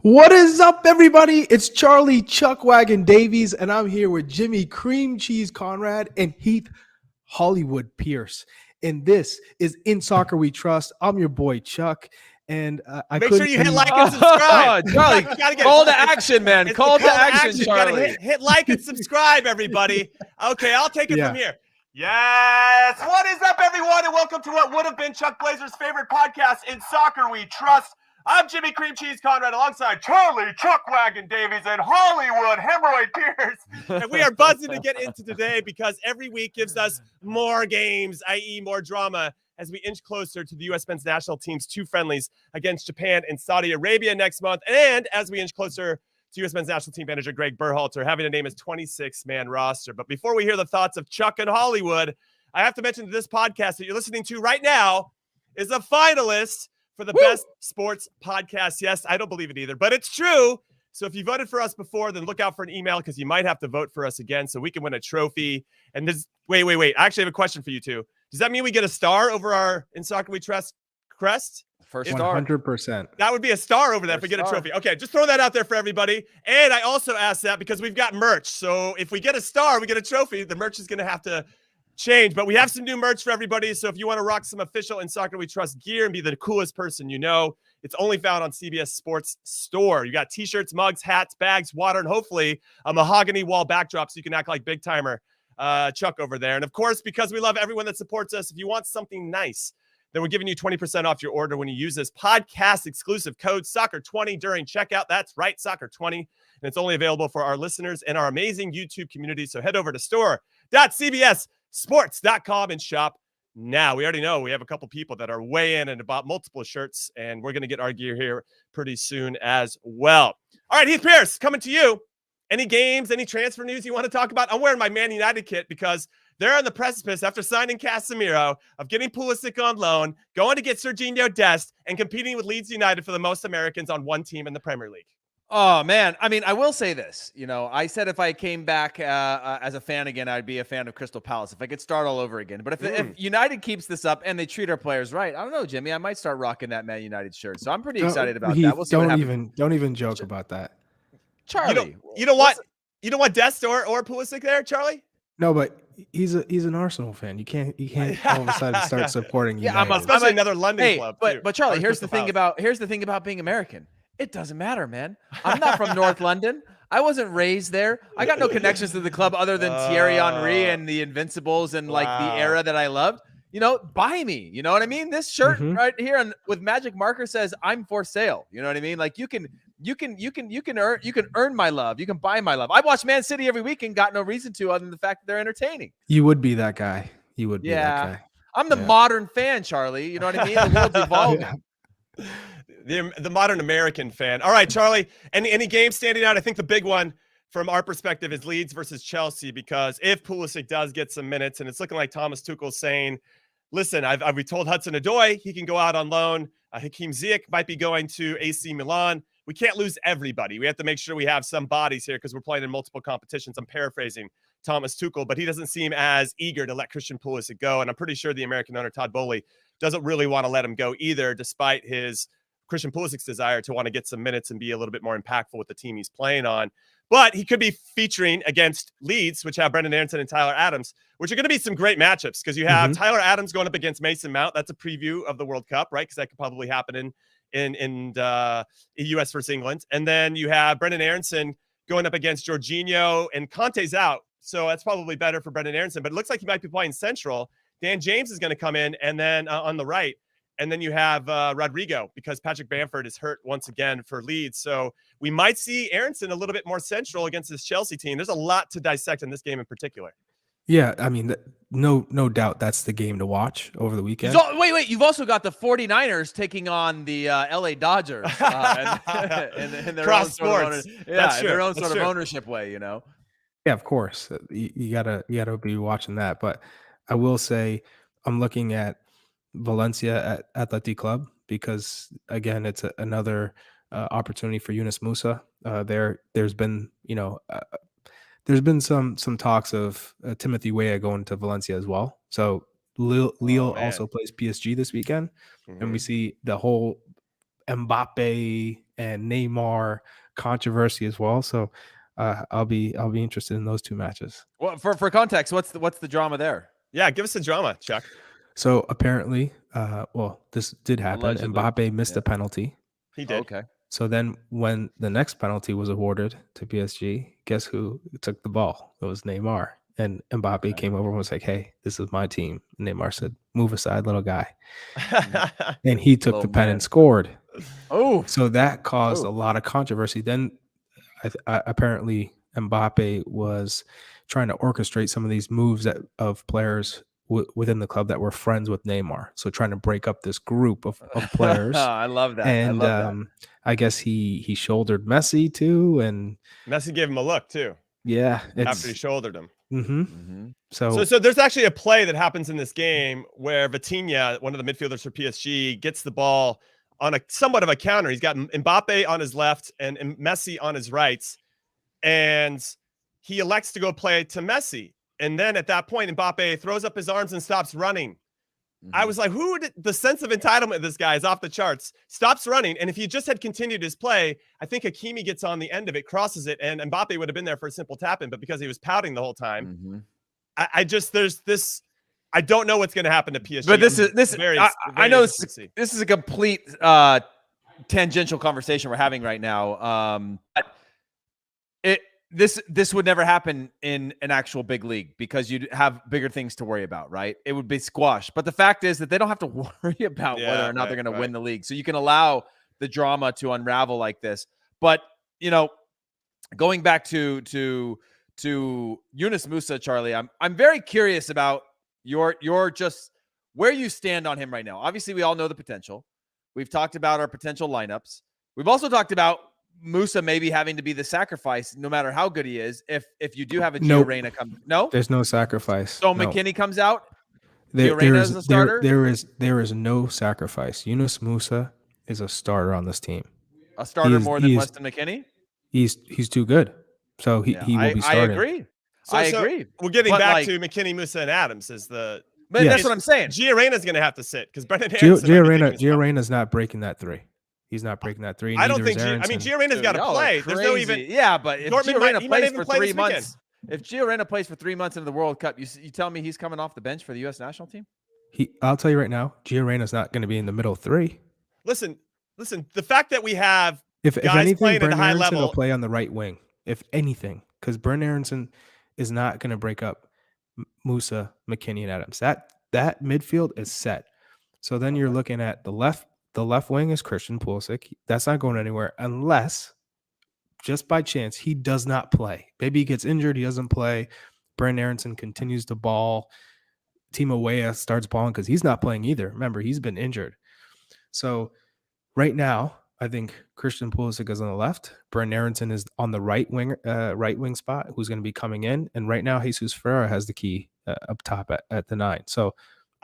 What is up, everybody? It's Charlie Chuckwagon Davies, and I'm here with Jimmy Cream Cheese Conrad and Heath Hollywood Pearce. And this is In Soccer We Trust. I'm your boy Chuck, and I make sure you hit like and subscribe. Charlie, call to action, man. Call to action, Charlie. You gotta hit like and subscribe, everybody. Okay, I'll take it from here. Yes. What is up, everyone, and welcome to what would have been Chuck Blazer's favorite podcast, In Soccer We Trust. I'm Jimmy Cream Cheese Conrad alongside Charlie Chuckwagon Davies and Hollywood Hemorrhoid Pearce. And we are buzzing to get into today because every week gives us more games, i.e. more drama, as we inch closer to the U.S. men's national team's two friendlies against Japan and Saudi Arabia next month. And as we inch closer to U.S. men's national team manager Greg Berhalter having to name his 26-man roster. But before we hear the thoughts of Chuck and Hollywood, I have to mention that this podcast that you're listening to right now is a finalist for the best sports podcast. Yes, I don't believe it either, but it's true. So if you voted for us before, then look out for an email because you might have to vote for us again so we can win a trophy. And this, wait. I actually have a question for you two. Does that mean we get a star over our In Soccer We Trust crest? First star. 100%. That would be a star over there if we get a trophy. Okay, just throw that out there for everybody. And I also asked that because we've got merch. So if we get a star, we get a trophy. The merch is going to have to change, but we have some new merch for everybody. So if you want to rock some official In Soccer We Trust gear and be the coolest person you know, it's only found on CBS Sports Store. You got t-shirts, mugs, hats, bags, water, and hopefully a mahogany wall backdrop so you can act like big timer Chuck over there. And of course, because we love everyone that supports us, if you want something nice, then we're giving you 20% off your order when you use this podcast exclusive code SOCCER20 during checkout. That's right, SOCCER20. And it's only available for our listeners and our amazing YouTube community. So head over to store.cbssports.com and shop now. We already know we have a couple people that are way in and bought multiple shirts, and we're going to get our gear here pretty soon as well. All right, Heath Pearce, coming to you. Any games, any transfer news you want to talk about? I'm wearing my Man United kit because they're on the precipice after signing Casemiro of getting Pulisic on loan, going to get Sergey Odesk, and competing with Leeds United for the most Americans on one team in the Premier League. Oh, man. I mean, I will say this. You know, I said if I came back as a fan again, I'd be a fan of Crystal Palace if I could start all over again. But if United keeps this up and they treat our players right, I don't know, Jimmy. I might start rocking that Man United shirt. So I'm pretty excited about that. We'll see what happens. Don't even joke about that. Charlie, you don't want Dest or Pulisic there, Charlie? No, but he's an Arsenal fan. You can't all of a sudden start supporting United. I'm especially another London club. But Charlie, here's the thing about being American. It doesn't matter, man. I'm not from North London. I wasn't raised there. I got no connections to the club other than Thierry Henry and the Invincibles and like the era that I loved. You know, buy me. You know what I mean? This shirt right here with magic marker says I'm for sale. You know what I mean? Like you can earn my love. You can buy my love. I watch Man City every week and got no reason to other than the fact that they're entertaining. You would be that guy. You would be that guy. I'm the modern fan, Charlie. You know what I mean? The world's evolving. The modern American fan. All right, Charlie, any games standing out? I think the big one from our perspective is Leeds versus Chelsea, because if Pulisic does get some minutes, and it's looking like Thomas Tuchel's saying, listen, we told Hudson-Odoi he can go out on loan. Hakim Ziyech might be going to AC Milan. We can't lose everybody. We have to make sure we have some bodies here because we're playing in multiple competitions. I'm paraphrasing Thomas Tuchel, but he doesn't seem as eager to let Christian Pulisic go. And I'm pretty sure the American owner, Todd Boehly, doesn't really want to let him go either, despite his Christian Pulisic's desire to want to get some minutes and be a little bit more impactful with the team he's playing on. But he could be featuring against Leeds, which have Brenden Aaronson and Tyler Adams, which are going to be some great matchups because you have Tyler Adams going up against Mason Mount. That's a preview of the World Cup, right? Because that could probably happen in U.S. versus England. And then you have Brenden Aaronson going up against Jorginho, and Conte's out. So that's probably better for Brenden Aaronson. But it looks like he might be playing central. Dan James is going to come in, and then on the right. And then you have Rodrigo, because Patrick Bamford is hurt once again for Leeds. So we might see Aaronson a little bit more central against this Chelsea team. There's a lot to dissect in this game in particular. Yeah, I mean, no doubt that's the game to watch over the weekend. Wait. You've also got the 49ers taking on the LA Dodgers in their Cross own sports. their own sort of ownership way, you know? Yeah, of course. You gotta be watching that. But I will say I'm looking at Valencia at Athletic Club because, again, it's another opportunity for Yunus Musa. There's been some talks of Timothy Weah going to Valencia as well. So Lille also plays PSG this weekend, and we see the whole Mbappe and Neymar controversy as well. So I'll be interested in those two matches. Well, for context, what's the drama there? Yeah, give us the drama, Chuck. So apparently, this did happen. Allegedly. Mbappe missed a penalty. He did. Okay. So then when the next penalty was awarded to PSG, guess who took the ball? It was Neymar. And Mbappe came over and was like, hey, this is my team. And Neymar said, move aside, little guy. And he took the pen and scored. Oh. So that caused a lot of controversy. Then apparently Mbappe was trying to orchestrate some of these moves of players within the club that were friends with Neymar. So trying to break up this group of players. I love that. And I love that. I guess he shouldered Messi too. And Messi gave him a look too. Yeah. After he shouldered him. So there's actually a play that happens in this game where Vitinha, one of the midfielders for PSG, gets the ball on a somewhat of a counter. He's got Mbappe on his left and Messi on his right. And he elects to go play to Messi. And then at that point, Mbappe throws up his arms and stops running. I was like, the sense of entitlement of this guy is off the charts. Stops running. And if he just had continued his play, I think Hakimi gets on the end of it, crosses it, and Mbappe would have been there for a simple tap in. But because he was pouting the whole time, I don't know what's going to happen to PSG. But I know this is a complete tangential conversation we're having right now. This would never happen in an actual big league because you'd have bigger things to worry about, right? It would be squashed. But the fact is that they don't have to worry about whether or not they're going to win the league. So you can allow the drama to unravel like this. But, going back to Yunus Musah, Charlie, I'm very curious about your just where you stand on him right now. Obviously, we all know the potential. We've talked about our potential lineups. We've also talked about Musah maybe having to be the sacrifice no matter how good he is if you do have a Gio Reyna come. No? There's no sacrifice. So McKinney comes out? There is a starter? There is no sacrifice. Yunus Musah is a starter on this team. A starter more than Weston McKinney? He's too good. So he will be starting. I agree. We're getting back to McKinney, Musah, and Adams is the But that's what I'm saying. Gio Reyna's going to have to sit because Brenden Aaronson. Gio Reyna's not breaking that three. He's not breaking that three. I don't think. Gio Reyna's got to play. There's no even. Yeah, but if Gio Reyna plays for 3 months, if Gio Reyna plays for 3 months into the World Cup, you tell me he's coming off the bench for the U.S. national team? I'll tell you right now, Gio Reyna's not going to be in the middle three. Listen. The fact that we have if guys anything, playing at a high Aaronson level, will play on the right wing. If anything, because Brenden Aaronson is not going to break up Musah, McKinney, and Adams. That midfield is set. So then you're looking at the left. The left wing is Christian Pulisic. That's not going anywhere unless, just by chance, he does not play. Maybe he gets injured. He doesn't play. Brenden Aaronson continues to ball. Timo Weah starts balling because he's not playing either. Remember, he's been injured. So right now, I think Christian Pulisic is on the left. Brenden Aaronson is on the right wing spot, who's going to be coming in. And right now, Jesus Ferreira has the key up top at the 9. So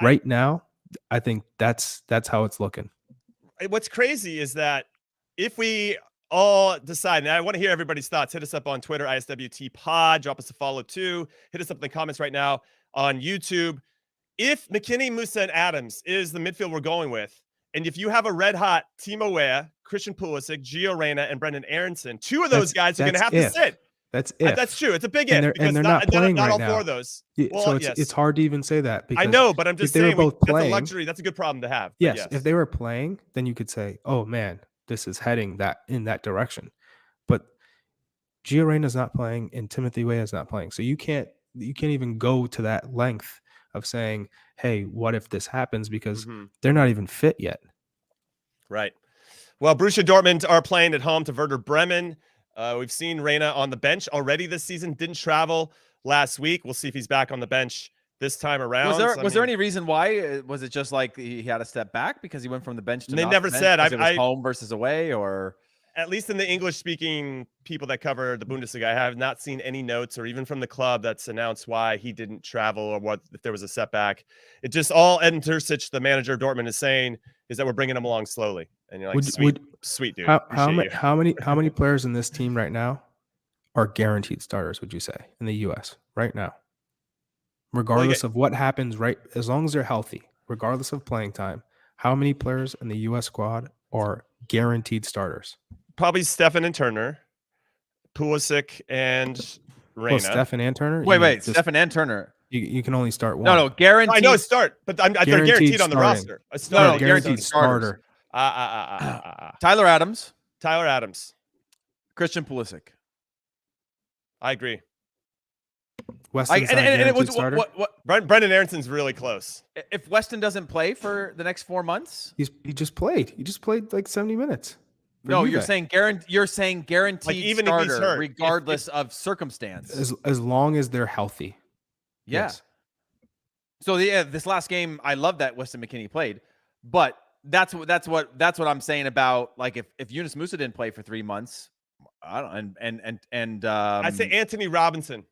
right now, I think that's how it's looking. What's crazy is that if we all decide, and I want to hear everybody's thoughts, hit us up on Twitter, ISWT Pod, drop us a follow too. Hit us up in the comments right now on YouTube. If McKinney, Musah, and Adams is the midfield we're going with, and if you have a red hot Timo Weah, Christian Pulisic, Gio Reyna, and Brenden Aaronson, two of those guys are going to have to sit. That's it. That's true. It's a big if because they're not playing not right all now. 4 of those. Well, so it's hard to even say that. I know, but I'm just saying that's a luxury. That's a good problem to have. Yes, if they were playing, then you could say, "Oh man, this is heading in that direction." But Gio Reyna's not playing, and Timothy Weah is not playing, so you can't even go to that length of saying, "Hey, what if this happens?" Because they're not even fit yet. Right. Well, Borussia Dortmund are playing at home to Werder Bremen. We've seen Reyna on the bench already this season. Didn't travel last week. We'll see if he's back on the bench this time around. Was there any reason why? Was it just like he had to step back because he went from the bench to they never said it was home versus away, or at least in the English-speaking people that cover the Bundesliga, I have not seen any notes or even from the club that's announced why he didn't travel or what if there was a setback. It just all Edin Terzic, the manager of Dortmund, is saying is that we're bringing him along slowly. And you're like, sweet dude. How many players in this team right now are guaranteed starters, would you say, in the U.S. right now? Regardless of what happens, as long as they're healthy, regardless of playing time, how many players in the U.S. squad are guaranteed starters. Probably Stefan and Turner, Pulisic and Reyna. Oh, Stefan and Turner? Wait, Stefan and Turner. You can only start one. No, guaranteed. I know it's start, but I thought guaranteed on the starting. roster. No, guaranteed starter. Tyler Adams. Christian Pulisic. I agree. Weston's not a guaranteed starter. Brenden Aaronson's really close. If Weston doesn't play for the next 4 months, he just played. He just played like 70 minutes. No, you're saying guaranteed like even starter, if he's hurt, regardless of circumstance. As long as they're healthy. Yeah. Yes. So this last game, I love that Weston McKennie played, but that's what I'm saying about like if Yunus Musa didn't play for 3 months, I don't I say Anthony Robinson.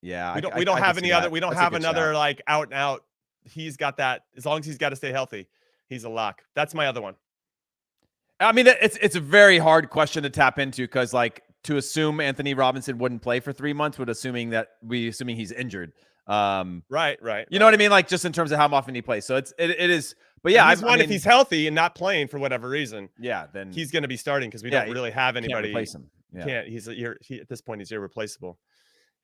Yeah, we don't have any other. We don't have another like out and out. He's got that. As long as he's got to stay healthy, he's a lock. That's my other one. I mean, it's a very hard question to tap into because like to assume Anthony Robinson wouldn't play for 3 months would assuming he's injured. Right. You know what I mean? Like just in terms of how often he plays. So it is. But yeah, I mean, if he's healthy and not playing for whatever reason, yeah, then he's going to be starting because we don't really have anybody. Can't replace him. Yeah. He at this point he's irreplaceable.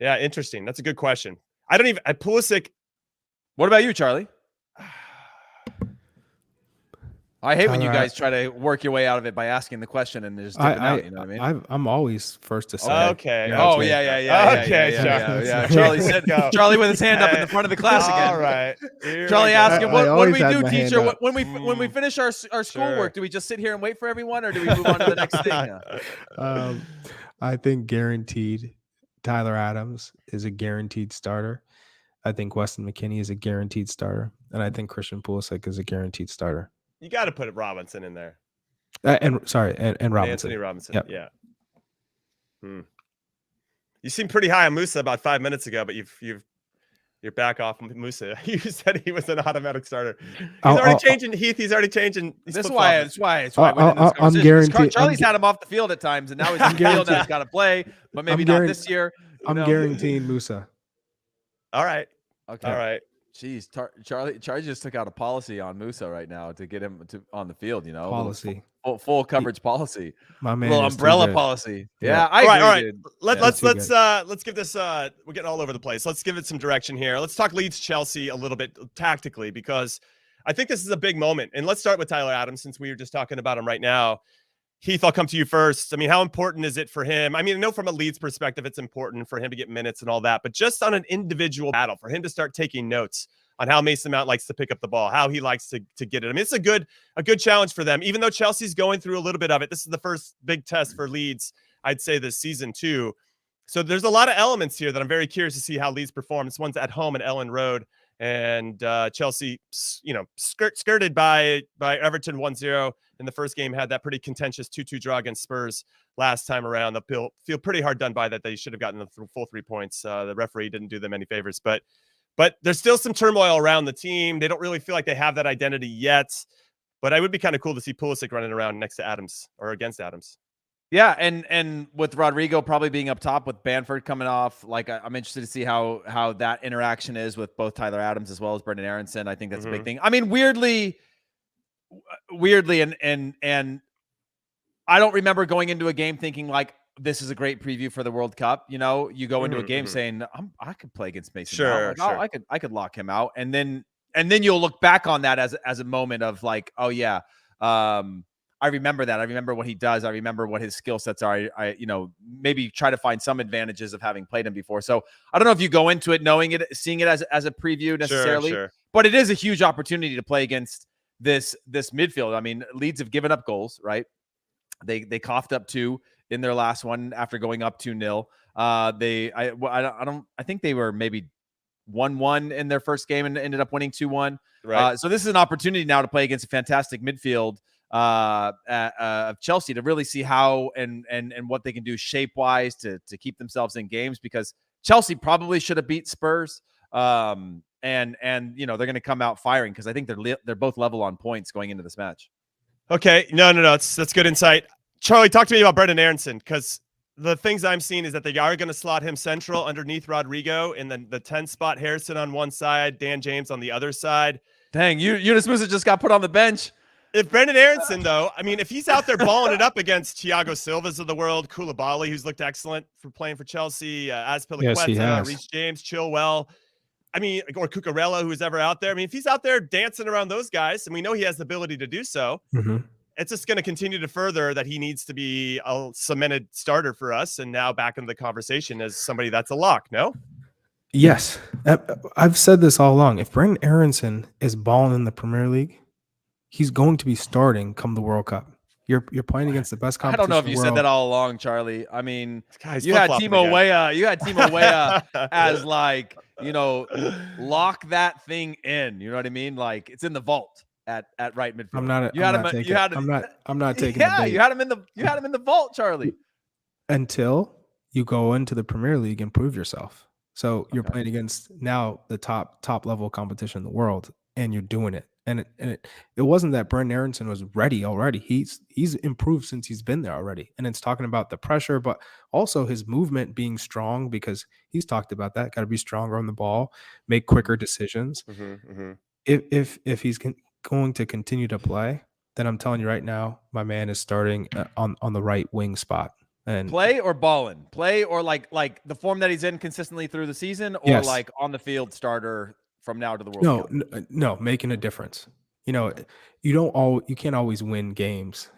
Yeah, interesting. That's a good question. Pulisic. What about you, Charlie? I hate when you guys try to work your way out of it by asking the question and just dipping out. You know what I mean? I'm always first to say. Okay. Yeah. Charlie with his hand up in the front of the class again. All right. Charlie asking, what do we do, teacher? When we finish our schoolwork, do we just sit here and wait for everyone, or do we move on to the next thing? I think guaranteed. Tyler Adams is a guaranteed starter. I think Weston McKennie is a guaranteed starter, and I think Christian Pulisic is a guaranteed starter. You got to put Robinson in there. And Robinson. Anthony Robinson. Yep. Yeah. You seemed pretty high on Musa about 5 minutes ago, but you're back off Musa. You said he was an automatic starter. He's already changing Heath. He's already changing. That's why. I'm guaranteed. Charlie's had him off the field at times, and now he's on the field and he's got to play, but maybe not this year. I'm guaranteeing Musa. All right. Okay. All right. Jeez, Charlie just took out a policy on Musa right now to get him on the field. You know, policy, full coverage policy. My man, little umbrella policy. Yeah, I agree. All right. Let's give this. We're getting all over the place. Let's give it some direction here. Let's talk Leeds Chelsea a little bit tactically because I think this is a big moment. And let's start with Tyler Adams since we were just talking about him right now. Heath, I'll come to you first. I mean, how important is it for him? I mean, I know from a Leeds perspective, it's important for him to get minutes and all that, but just on an individual battle, for him to start taking notes on how Mason Mount likes to pick up the ball, how he likes to get it. I mean, it's a good challenge for them, even though Chelsea's going through a little bit of it. This is the first big test for Leeds, I'd say, this season too. So there's a lot of elements here that I'm very curious to see how Leeds perform. This one's at home at Ellen Road, and Chelsea, skirted by Everton 1-0 in the first game, had that pretty contentious 2-2 draw against Spurs last time around. They'll feel pretty hard done by that. They should have gotten the full 3 points. The referee didn't do them any favors, but there's still some turmoil around the team. They don't really feel like they have that identity yet, but it would be kind of cool to see Pulisic running around next to Adams or against Adams. Yeah, and with Rodrigo probably being up top with Bamford coming off, like I'm interested to see how that interaction is with both Tyler Adams as well as Brenden Aaronson. I think that's a big thing. I mean, weirdly, and I don't remember going into a game thinking like this is a great preview for the World Cup. You know, you go into a game saying I could play against Mason Mount. Like, sure. I could lock him out, and then you'll look back on that as a moment of like, oh yeah. I remember that. I remember what he does. I remember what his skill sets are. I maybe try to find some advantages of having played him before. So I don't know if you go into it seeing it as a preview necessarily, sure. But it is a huge opportunity to play against this midfield. I mean, Leeds have given up goals, right? They coughed up 2 in their last one after going up 2-0. I think they were maybe 1-1 in their first game and ended up winning 2-1. Right. So this is an opportunity now to play against a fantastic midfield of Chelsea to really see how and what they can do shape wise to keep themselves in games, because Chelsea probably should have beat Spurs. And they're going to come out firing because I think they're both level on points going into this match. Okay. No. That's good insight. Charlie, talk to me about Brenden Aaronson, because the things I'm seeing is that they are going to slot him central underneath Rodrigo, and then the 10 spot Harrison on one side, Dan James on the other side. Dang, Yunus Musa just got put on the bench. If Brenden Aaronson, though, I mean, if he's out there balling it up against Thiago Silva's of the world, Koulibaly, who's looked excellent for playing for Chelsea, Yes, he Azpilicueta, has. Reece James, Chilwell, I mean, or Cucurella, who's ever out there. I mean, if he's out there dancing around those guys, and we know he has the ability to do so, it's just going to continue to further that he needs to be a cemented starter for us. And now back into the conversation as somebody that's a lock, no? Yes. I've said this all along. If Brenden Aaronson is balling in the Premier League, he's going to be starting come the World Cup. You're playing against the best I competition. don't know if you said that all along, Charlie. I mean, you had Timo Weah as like, lock that thing in. You know what I mean? Like it's in the vault at right midfield. I'm not taking. Yeah, you had him in the vault, Charlie. Until you go into the Premier League and prove yourself. So you're playing against now the top level competition in the world, and you're doing it. And it wasn't that Brenden Aaronson was ready already. He's improved since he's been there already. And it's talking about the pressure, but also his movement being strong, because he's talked about that. Got to be stronger on the ball, make quicker decisions. If he's going to continue to play, then I'm telling you right now, my man is starting on the right wing spot. And play or ballin'? Play or like the form that he's in consistently through the season, or like on the field starter from now to the World Cup? No, making a difference. You can't always win games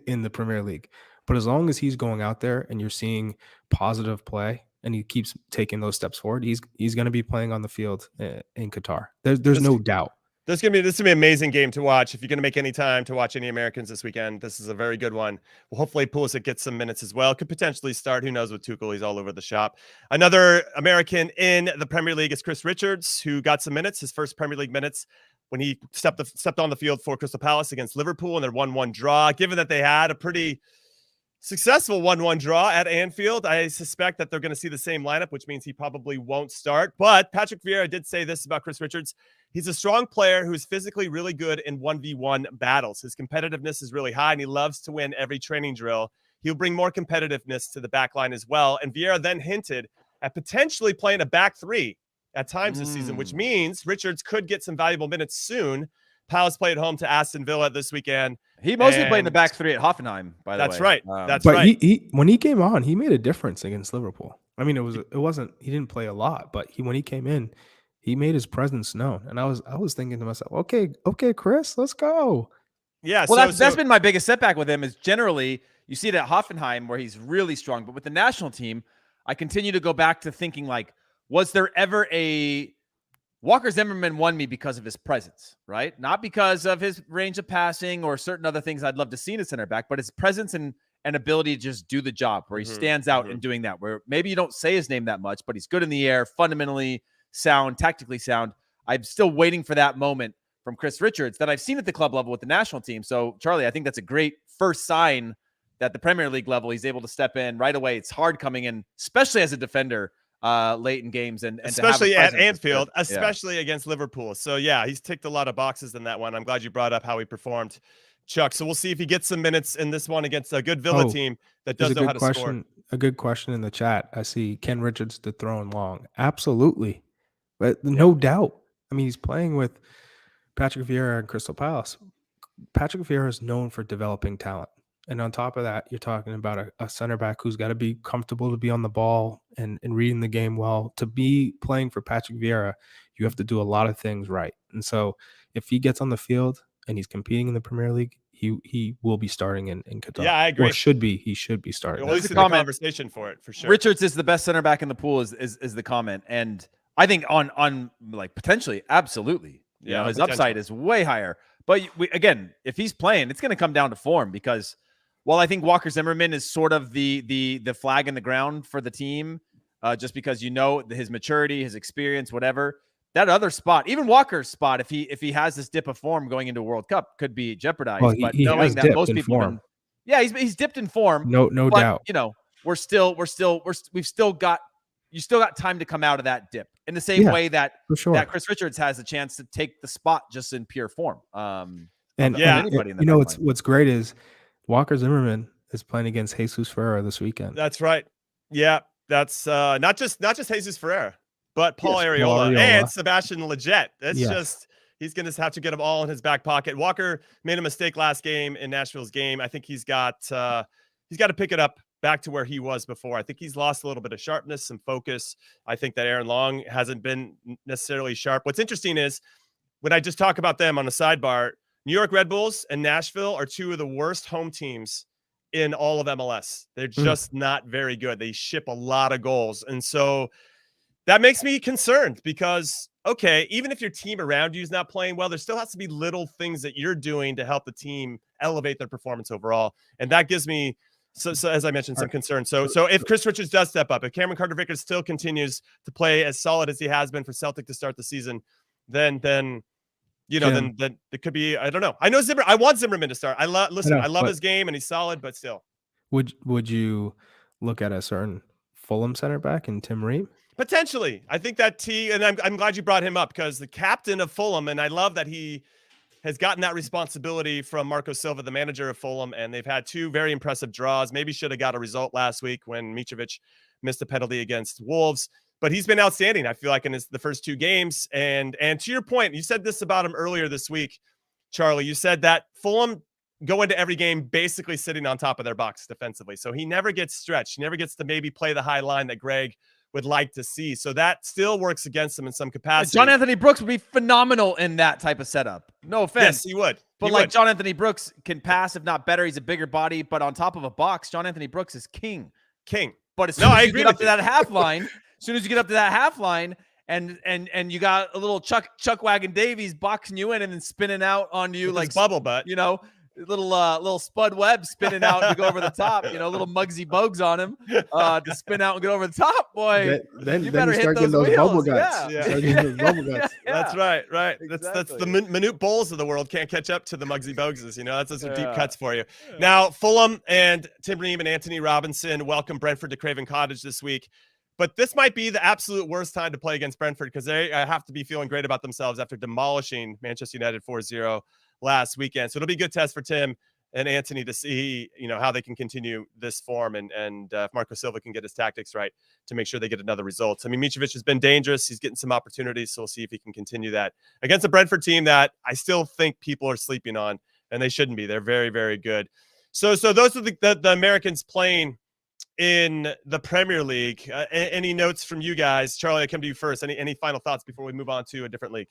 in the Premier League, but as long as he's going out there and you're seeing positive play and he keeps taking those steps forward, he's going to be playing on the field in Qatar. There's no doubt. This is gonna be an amazing game to watch. If you're gonna make any time to watch any Americans this weekend, this is a very good one. Well, hopefully Pulisic gets some minutes as well. Could potentially start. Who knows with Tuchel? He's all over the shop. Another American in the Premier League is Chris Richards, who got some minutes, his first Premier League minutes when he stepped on the field for Crystal Palace against Liverpool in their 1-1 draw. Given that they had a pretty successful 1-1 draw at Anfield, I suspect that they're going to see the same lineup, which means he probably won't start. But Patrick Vieira did say this about Chris Richards. He's a strong player who's physically really good in 1v1 battles. His competitiveness is really high, and he loves to win every training drill. He'll bring more competitiveness to the back line as well. And Vieira then hinted at potentially playing a back three at times this season, which means Richards could get some valuable minutes soon. Palace play at home to Aston Villa this weekend. He mostly played in the back three at Hoffenheim, by the way. That's right. That's but right. He when he came on, he made a difference against Liverpool. I mean, it wasn't he didn't play a lot, but when he came in, he made his presence known. And I was thinking to myself, okay, Chris, let's go. Yeah. Well, that's been my biggest setback with him is generally you see it at Hoffenheim where he's really strong, but with the national team, I continue to go back to thinking like, was there ever a Walker Zimmerman won me because of his presence, right? Not because of his range of passing or certain other things I'd love to see in a center back, but his presence and ability to just do the job where he stands out in doing that, where maybe you don't say his name that much, but he's good in the air, fundamentally sound, tactically sound. I'm still waiting for that moment from Chris Richards that I've seen at the club level with the national team. So, Charlie, I think that's a great first sign that the Premier League level, he's able to step in right away. It's hard coming in, especially as a defender late in games and especially at Anfield, especially against Liverpool. So yeah, he's ticked a lot of boxes in that one. I'm glad you brought up how he performed, Chuck. So we'll see if he gets some minutes in this one against a good Villa team that does know how to score. A good question in the chat. I see Ken Richards to throw in long. Absolutely. But no doubt. I mean, he's playing with Patrick Vieira and Crystal Palace. Patrick Vieira is known for developing talent. And on top of that, you're talking about a center back who's got to be comfortable to be on the ball and reading the game well. To be playing for Patrick Vieira, you have to do a lot of things right. And so if he gets on the field and he's competing in the Premier League, he will be starting in Qatar. Yeah, I agree. Or he should be starting. Well, at least the conversation for it, for sure. Richards is the best center back in the pool is the comment. And I think on like potentially, absolutely. Yeah, his upside is way higher. But again, if he's playing, it's going to come down to form because while I think Walker Zimmerman is sort of the flag in the ground for the team, just because his maturity, his experience, whatever, that other spot, even Walker's spot, if he has this dip of form going into a World Cup, could be jeopardized. Well, but knowing that most people, he's dipped in form. No doubt. You've still got time to come out of that dip in the same way that that Chris Richards has a chance to take the spot just in pure form. What's great is Walker Zimmerman is playing against Jesus Ferreira this weekend. That's right. Yeah, that's not just Jesus Ferreira, but Paul Areola and Sebastian Lletget. That's just He's going to have to get them all in his back pocket. Walker made a mistake last game in Nashville's game. I think he's got to pick it up back to where he was before. I think he's lost a little bit of sharpness and focus. I think that Aaron Long hasn't been necessarily sharp. What's interesting is when I just talk about them on the sidebar, New York Red Bulls and Nashville are two of the worst home teams in all of MLS. They're just not very good. They ship a lot of goals. And so that makes me concerned because, okay, even if your team around you is not playing well, there still has to be little things that you're doing to help the team elevate their performance overall. And that gives me, so as I mentioned, some concern. So if Chris Richards does step up, if Cameron Carter-Vickers still continues to play as solid as he has been for Celtic to start the season, then it could be, I don't know. I know I want Zimmerman to start. I love his game and he's solid, but still. Would you look at a certain Fulham center back in Tim Ream? Potentially. I think that and I'm glad you brought him up because the captain of Fulham, and I love that he has gotten that responsibility from Marco Silva, the manager of Fulham, and they've had two very impressive draws. Maybe should have got a result last week when Mitrovic missed a penalty against Wolves, but he's been outstanding, I feel like, in the first two games. And to your point, you said this about him earlier this week, Charlie. You said that Fulham go into every game basically sitting on top of their box defensively. So he never gets stretched. He never gets to maybe play the high line that Greg would like to see. So that still works against him in some capacity. John Anthony Brooks would be phenomenal in that type of setup. No offense. Yes, he would. But John Anthony Brooks can pass, if not better. He's a bigger body, but on top of a box, John Anthony Brooks is king. But as soon as you get up to that half line, and you got a little Chuck Wagon Davies boxing you in and then spinning out on you like bubble butt, little Spud Webb spinning out to go over the top, little Muggsy Bogues on him to spin out and get over the top, boy. Then you better start hit those bubble guts. Yeah. That's right. Exactly. That's the minute Bulls of the world can't catch up to the Muggsy Bogueses. That's some deep cuts for you. Yeah. Now, Fulham and Tim Ream and Anthony Robinson welcome Brentford to Craven Cottage this week. But this might be the absolute worst time to play against Brentford because they have to be feeling great about themselves after demolishing Manchester United 4-0 last weekend. So it'll be a good test for Tim and Anthony to see, how they can continue this form and if Marco Silva can get his tactics right to make sure they get another result. I mean, Mitrovic has been dangerous. He's getting some opportunities, so we'll see if he can continue that against a Brentford team that I still think people are sleeping on, and they shouldn't be. They're very, very good. So those are the Americans playing in the Premier League. Any notes from you guys? Charlie, I come to you first. Any final thoughts before we move on to a different league?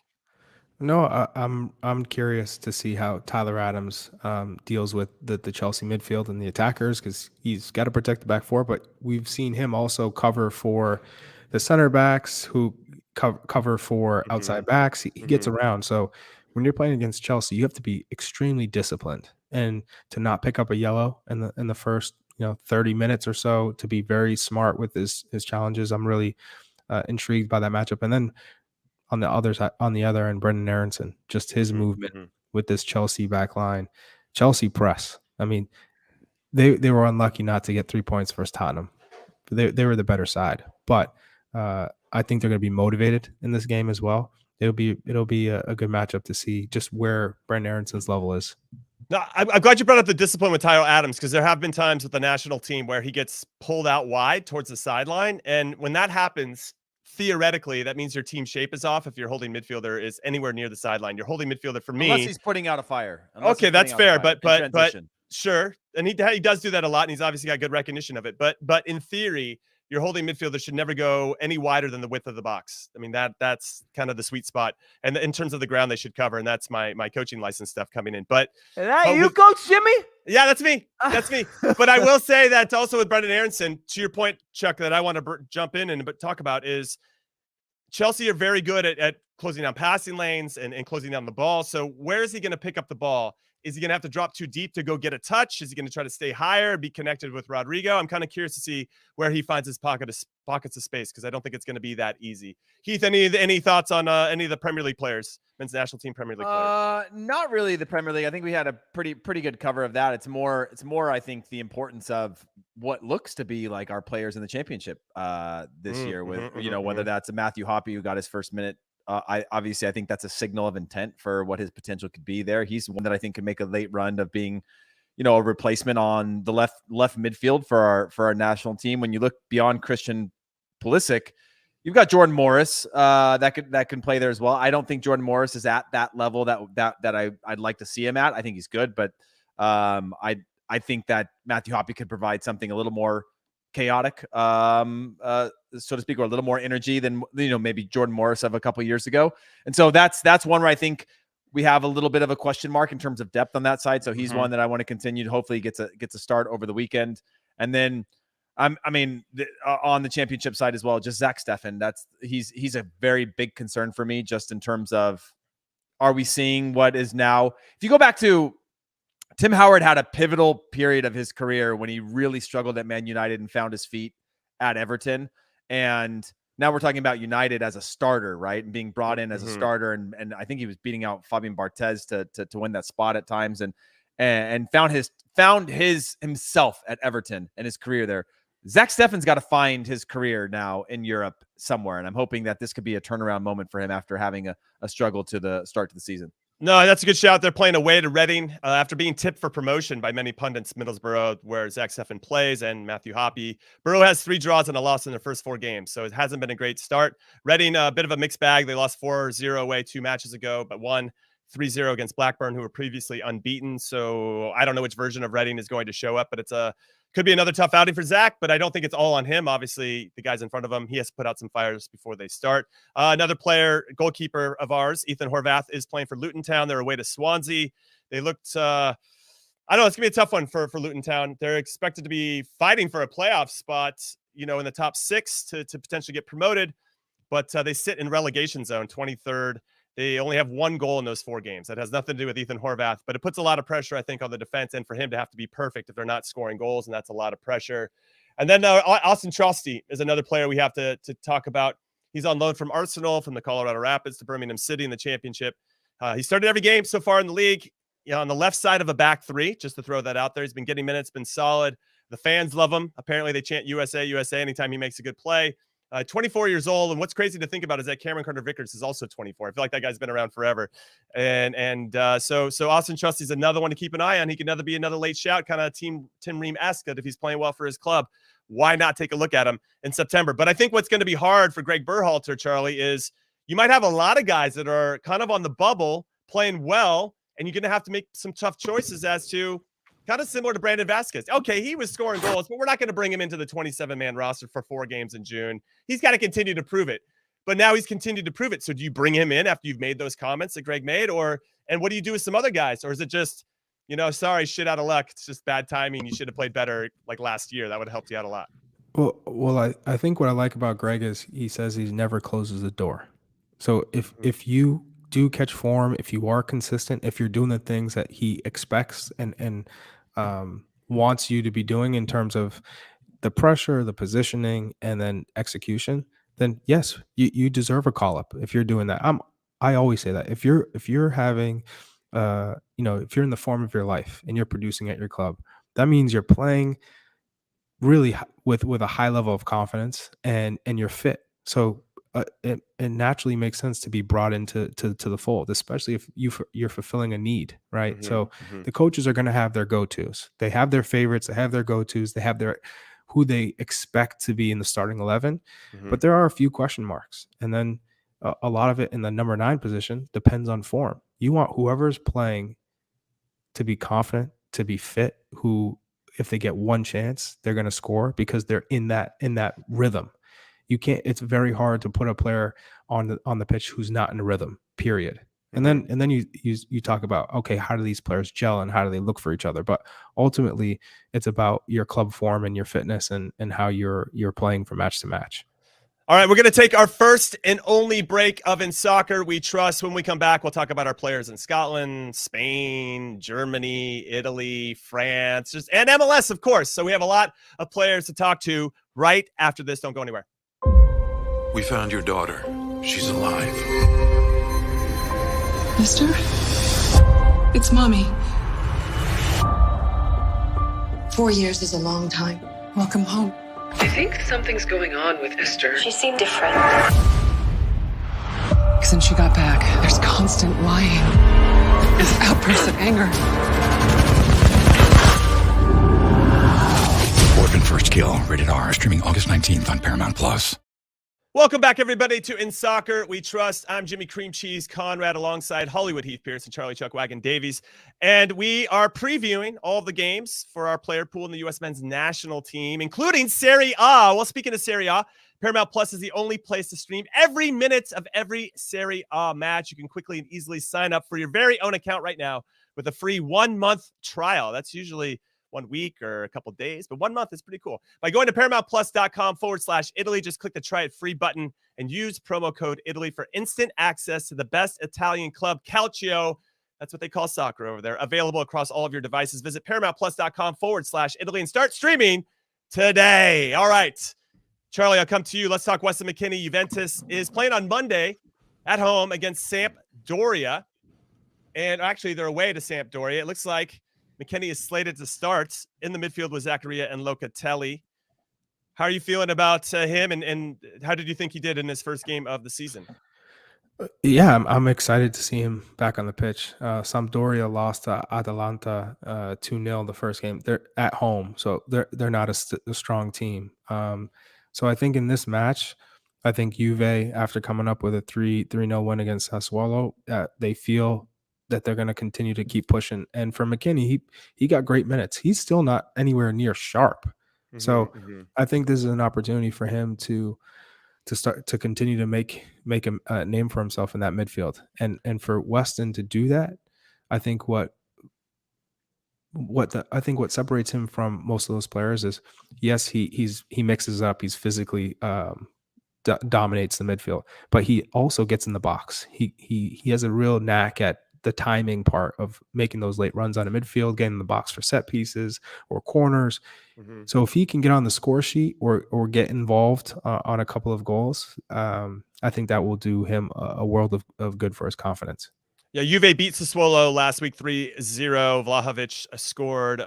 No, I'm curious to see how Tyler Adams deals with the Chelsea midfield and the attackers because he's got to protect the back four, but we've seen him also cover for the center backs who cover for outside backs. He gets around. So when you're playing against Chelsea, you have to be extremely disciplined and to not pick up a yellow in the first 30 minutes or so, to be very smart with his challenges. I'm really intrigued by that matchup. And then on the other end, Brenden Aaronson, just his movement with this Chelsea back line. Chelsea press. I mean, they were unlucky not to get 3 points versus Tottenham. They were the better side. But I think they're going to be motivated in this game as well. It'll be a good matchup to see just where Brenden Aaronson's level is. No, I'm glad you brought up the discipline with Tyler Adams because there have been times with the national team where he gets pulled out wide towards the sideline. And when that happens, theoretically, that means your team shape is off if your holding midfielder is anywhere near the sideline. Your holding midfielder, for me, unless he's putting out a fire. Okay, that's fair, but sure, and he does do that a lot, and he's obviously got good recognition of it. But in theory, your holding midfielder should never go any wider than the width of the box. I mean, that's kind of the sweet spot. And in terms of the ground they should cover, and that's my coaching license stuff coming in. But is that you, Coach Jimmy? Yeah, that's me. But I will say that also with Brenden Aaronson, to your point, Chuck, that I want to jump in and talk about is Chelsea are very good at closing down passing lanes and closing down the ball. So where is he going to pick up the ball? Is he going to have to drop too deep to go get a touch? Is he going to try to stay higher, be connected with Rodrigo? I'm kind of curious to see where he finds his pockets of space because I don't think it's going to be that easy. Heath, any thoughts on any of the Premier League players, men's national team Premier League players? Not really the Premier League. I think we had a pretty good cover of that. It's more, I think, the importance of what looks to be like our players in the championship this year with, whether that's a Matthew Hoppe who got his first minute. I think that's a signal of intent for what his potential could be there. He's one that I think could make a late run of being, a replacement on the left midfield for our national team. When you look beyond Christian Pulisic, You've got Jordan Morris that can play there as well. I don't think Jordan Morris is at that level that I'd like to see him at. I think he's good, but I think that Matthew Hoppe could provide something a little more chaotic, so to speak, or a little more energy than maybe Jordan Morris of a couple of years ago. And so that's one where I think we have a little bit of a question mark in terms of depth on that side. So he's one that I want to continue to hopefully gets a start over the weekend. And then on the championship side as well, just Zach Steffen. He's a very big concern for me, just in terms of, are we seeing what is now? If you go back to Tim Howard, had a pivotal period of his career when he really struggled at Man United and found his feet at Everton. And now we're talking about United as a starter, right? And being brought in as a starter. And I think he was beating out Fabian Barthez to win that spot at times, and found himself at Everton and his career there. Zach Steffen's got to find his career now in Europe somewhere. And I'm hoping that this could be a turnaround moment for him after having a struggle to the start to the season. No, that's a good shout. They're playing away to Reading after being tipped for promotion by many pundits. Middlesbrough, where Zach Steffen plays, and Matthew Hoppe. Borough has 3 draws and a loss in their first 4 games, so it hasn't been a great start. Reading, a bit of a mixed bag. They lost 4-0 away 2 matches ago, but won 3-0 against Blackburn, who were previously unbeaten. So I don't know which version of Reading is going to show up, but could be another tough outing for Zach, but I don't think it's all on him. Obviously, the guys in front of him, he has to put out some fires before they start. Another player, goalkeeper of ours, Ethan Horvath, is playing for Luton Town. They're away to Swansea. They looked, I don't know, it's going to be a tough one for Luton Town. They're expected to be fighting for a playoff spot, in the top 6 to potentially get promoted, but they sit in relegation zone, 23rd. They only have 1 goal in those 4 games. That has nothing to do with Ethan Horvath, but it puts a lot of pressure, I think, on the defense, and for him to have to be perfect if they're not scoring goals, and that's a lot of pressure. And then Austin Trustee is another player we have to talk about. He's on loan from Arsenal, from the Colorado Rapids to Birmingham City in the championship. He started every game so far in the league, on the left side of a back 3, just to throw that out there. He's been getting minutes, been solid. The fans love him. Apparently, they chant USA, USA anytime he makes a good play. 24 years old, and what's crazy to think about is that Cameron Carter-Vickers is also 24. I feel like that guy's been around forever, so Austin Trustee is another one to keep an eye on. He could be another late shout, kind of Tim Ream-esque, that if he's playing well for his club, why not take a look at him in September? But I think what's going to be hard for Greg Berhalter, Charlie, is you might have a lot of guys that are kind of on the bubble playing well, and you're going to have to make some tough choices as to, kind of similar to Brandon Vasquez. Okay, he was scoring goals, but we're not going to bring him into the 27-man roster for 4 games in June. He's got to continue to prove it. But now he's continued to prove it. So do you bring him in after you've made those comments that Greg made? And what do you do with some other guys? Or is it just, sorry, shit out of luck. It's just bad timing. You should have played better like last year. That would have helped you out a lot. Well, I think what I like about Greg is he says he never closes the door. So if you do catch form, if you are consistent, if you're doing the things that he expects and wants you to be doing in terms of the pressure, the positioning, and then execution, then yes, you deserve a call up if you're doing that. I always say that if you're having, if you're in the form of your life and you're producing at your club, that means you're playing really with a high level of confidence and you're fit. So it naturally makes sense to be brought into the fold, especially if you're fulfilling a need, right? So the coaches are going to have their go-tos. They have their favorites. They have their go-tos. They have who they expect to be in the starting 11. But there are a few question marks. And then a lot of it in the number 9 position depends on form. You want whoever's playing to be confident, to be fit, who, if they get one chance, they're going to score because they're in that rhythm. You can't. It's very hard to put a player on the pitch who's not in a rhythm. Period. And then you talk about, okay, how do these players gel and how do they look for each other? But ultimately, it's about your club form and your fitness and how you're playing from match to match. All right, we're going to take our first and only break of In Soccer We Trust. When we come back, we'll talk about our players in Scotland, Spain, Germany, Italy, France, and MLS, of course. So we have a lot of players to talk to right after this. Don't go anywhere. We found your daughter. She's alive. Mister? It's Mommy. 4 years is a long time. Welcome home. I think something's going on with Esther. She seemed different. Since she got back, there's constant lying. There's outbursts of anger. Orphan First Kill, rated R, streaming August 19th on Paramount+. Welcome back, everybody, to In Soccer We Trust. I'm Jimmy Cream Cheese Conrad alongside Hollywood Heath Pearce and Charlie Chuck Wagon Davies. And we are previewing all of the games for our player pool in the U.S. men's national team, including Serie A. Well, speaking of Serie A, Paramount Plus is the only place to stream every minute of every Serie A match. You can quickly and easily sign up for your very own account right now with a free 1-month trial. That's usually 1 week or a couple days, but 1 month is pretty cool. By going to ParamountPlus.com/Italy, just click the try it free button and use promo code Italy for instant access to the best Italian club, Calcio. That's what they call soccer over there. Available across all of your devices. Visit ParamountPlus.com/Italy and start streaming today. All right, Charlie, I'll come to you. Let's talk Weston McKennie. Juventus is playing on Monday at home against Sampdoria. And actually, they're away to Sampdoria. It looks like McKennie is slated to start in the midfield with Zaccaria and Locatelli. How are you feeling about him, and how did you think he did in his first game of the season? Yeah, I'm excited to see him back on the pitch. Sampdoria lost to Atalanta 2-0 the first game. They're at home, so they're not a strong team. So I think in this match, I think Juve, after coming up with a 3-0 win against Sassuolo, they feel that they're going to continue to keep pushing. And for McKennie, he got great minutes. He's still not anywhere near sharp. So I think this is an opportunity for him to start to continue to make a name for himself in that midfield. And for Weston to do that, I think what separates him from most of those players is, yes, he mixes up, he's physically dominates the midfield, but he also gets in the box. He has a real knack at the timing part of making those late runs on a midfield, getting in the box for set pieces or corners. So if he can get on the score sheet or get involved on a couple of goals, I think that will do him a world of good for his confidence. Yeah, Juve beat Sassuolo last week 3-0. Vlahovic scored.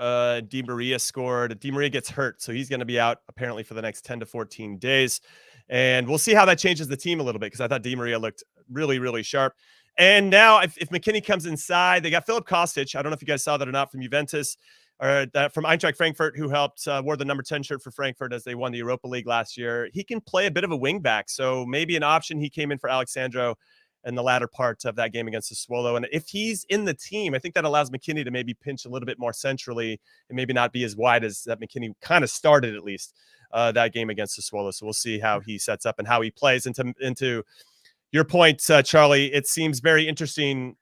Di Maria scored. Di Maria gets hurt, so he's going to be out apparently for the next 10 to 14 days. And we'll see how that changes the team a little bit, because I thought Di Maria looked really, really sharp. And now if McKennie comes inside, they got Filip Kostic. I don't know if you guys saw that or not, from Juventus, or that from Eintracht Frankfurt, who helped wore the number 10 shirt for Frankfurt as they won the Europa League last year. He can play a bit of a wing back, so maybe an option. He came in for Alexandro in the latter part of that game against Sassuolo. And if he's in the team, I think that allows McKennie to maybe pinch a little bit more centrally and maybe not be as wide as that McKennie kind of started, at least that game against Sassuolo. So we'll see how he sets up and how he plays into your point, Charlie. It seems very interesting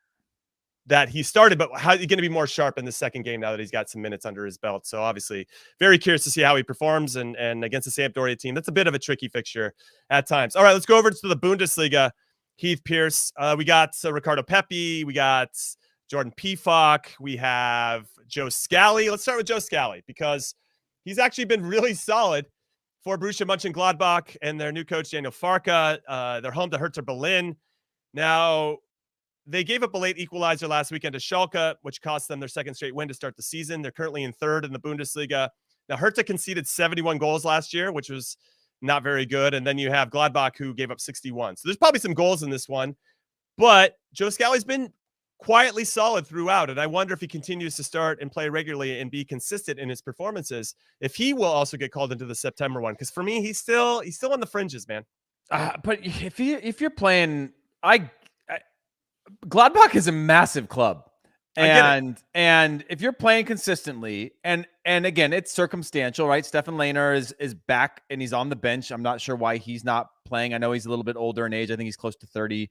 that he started, but how he's going to be more sharp in the second game now that he's got some minutes under his belt. So obviously very curious to see how he performs and against the Sampdoria team. That's a bit of a tricky fixture at times. All right, let's go over to the Bundesliga. Heath Pearce. We got Ricardo Pepi. We got Jordan Pefok. We have Joe Scally. Let's start with Joe Scally, because he's actually been really solid for Borussia Mönchengladbach and their new coach, Daniel Farke. They're home to Hertha Berlin. Now, they gave up a late equalizer last weekend to Schalke, which cost them their second straight win to start the season. They're currently in third in the Bundesliga. Now, Hertha conceded 71 goals last year, which was not very good. And then you have Gladbach, who gave up 61. So there's probably some goals in this one. But Joe Scally's been quietly solid throughout, and I wonder if he continues to start and play regularly and be consistent in his performances, if he will also get called into the September one. Because for me, he's still on the fringes, man. But if you're playing, Gladbach is a massive club, and if you're playing consistently, and again, it's circumstantial, right? Stefan Lehner is back and he's on the bench. I'm not sure why he's not playing. I know he's a little bit older in age. I think he's close to 30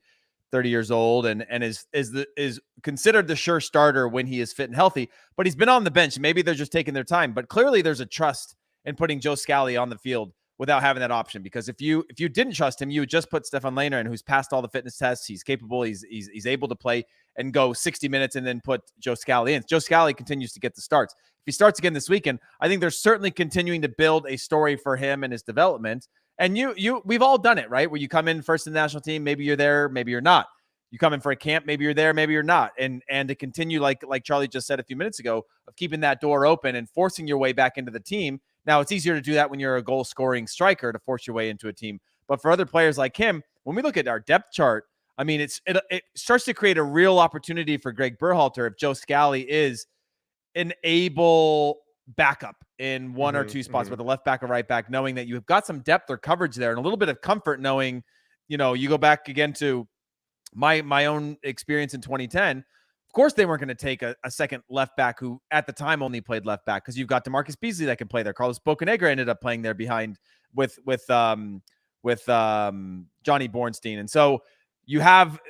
years old, and is considered the sure starter when he is fit and healthy. But he's been on the bench. Maybe they're just taking their time. But clearly, there's a trust in putting Joe Scally on the field without having that option. Because if you didn't trust him, you would just put Stefan Lehner in, who's passed all the fitness tests. He's capable. He's able to play and go 60 minutes, and then put Joe Scally in. Joe Scally continues to get the starts. If he starts again this weekend, I think they're certainly continuing to build a story for him and his development. And we've all done it, right? Where you come in first in the national team, maybe you're there, maybe you're not. You come in for a camp, maybe you're there, maybe you're not. And to continue, like Charlie just said a few minutes ago, of keeping that door open and forcing your way back into the team. Now, it's easier to do that when you're a goal-scoring striker, to force your way into a team. But for other players like him, when we look at our depth chart, I mean, it starts to create a real opportunity for Greg Berhalter if Joe Scally is an able backup in one or two spots with a left back or right back, knowing that you've got some depth or coverage there and a little bit of comfort knowing, you know, you go back again to my own experience in 2010. Of course, they weren't going to take a second left back who at the time only played left back because you've got DeMarcus Beasley that can play there. Carlos Bocanegra ended up playing there behind with Johnny Bornstein. And so you have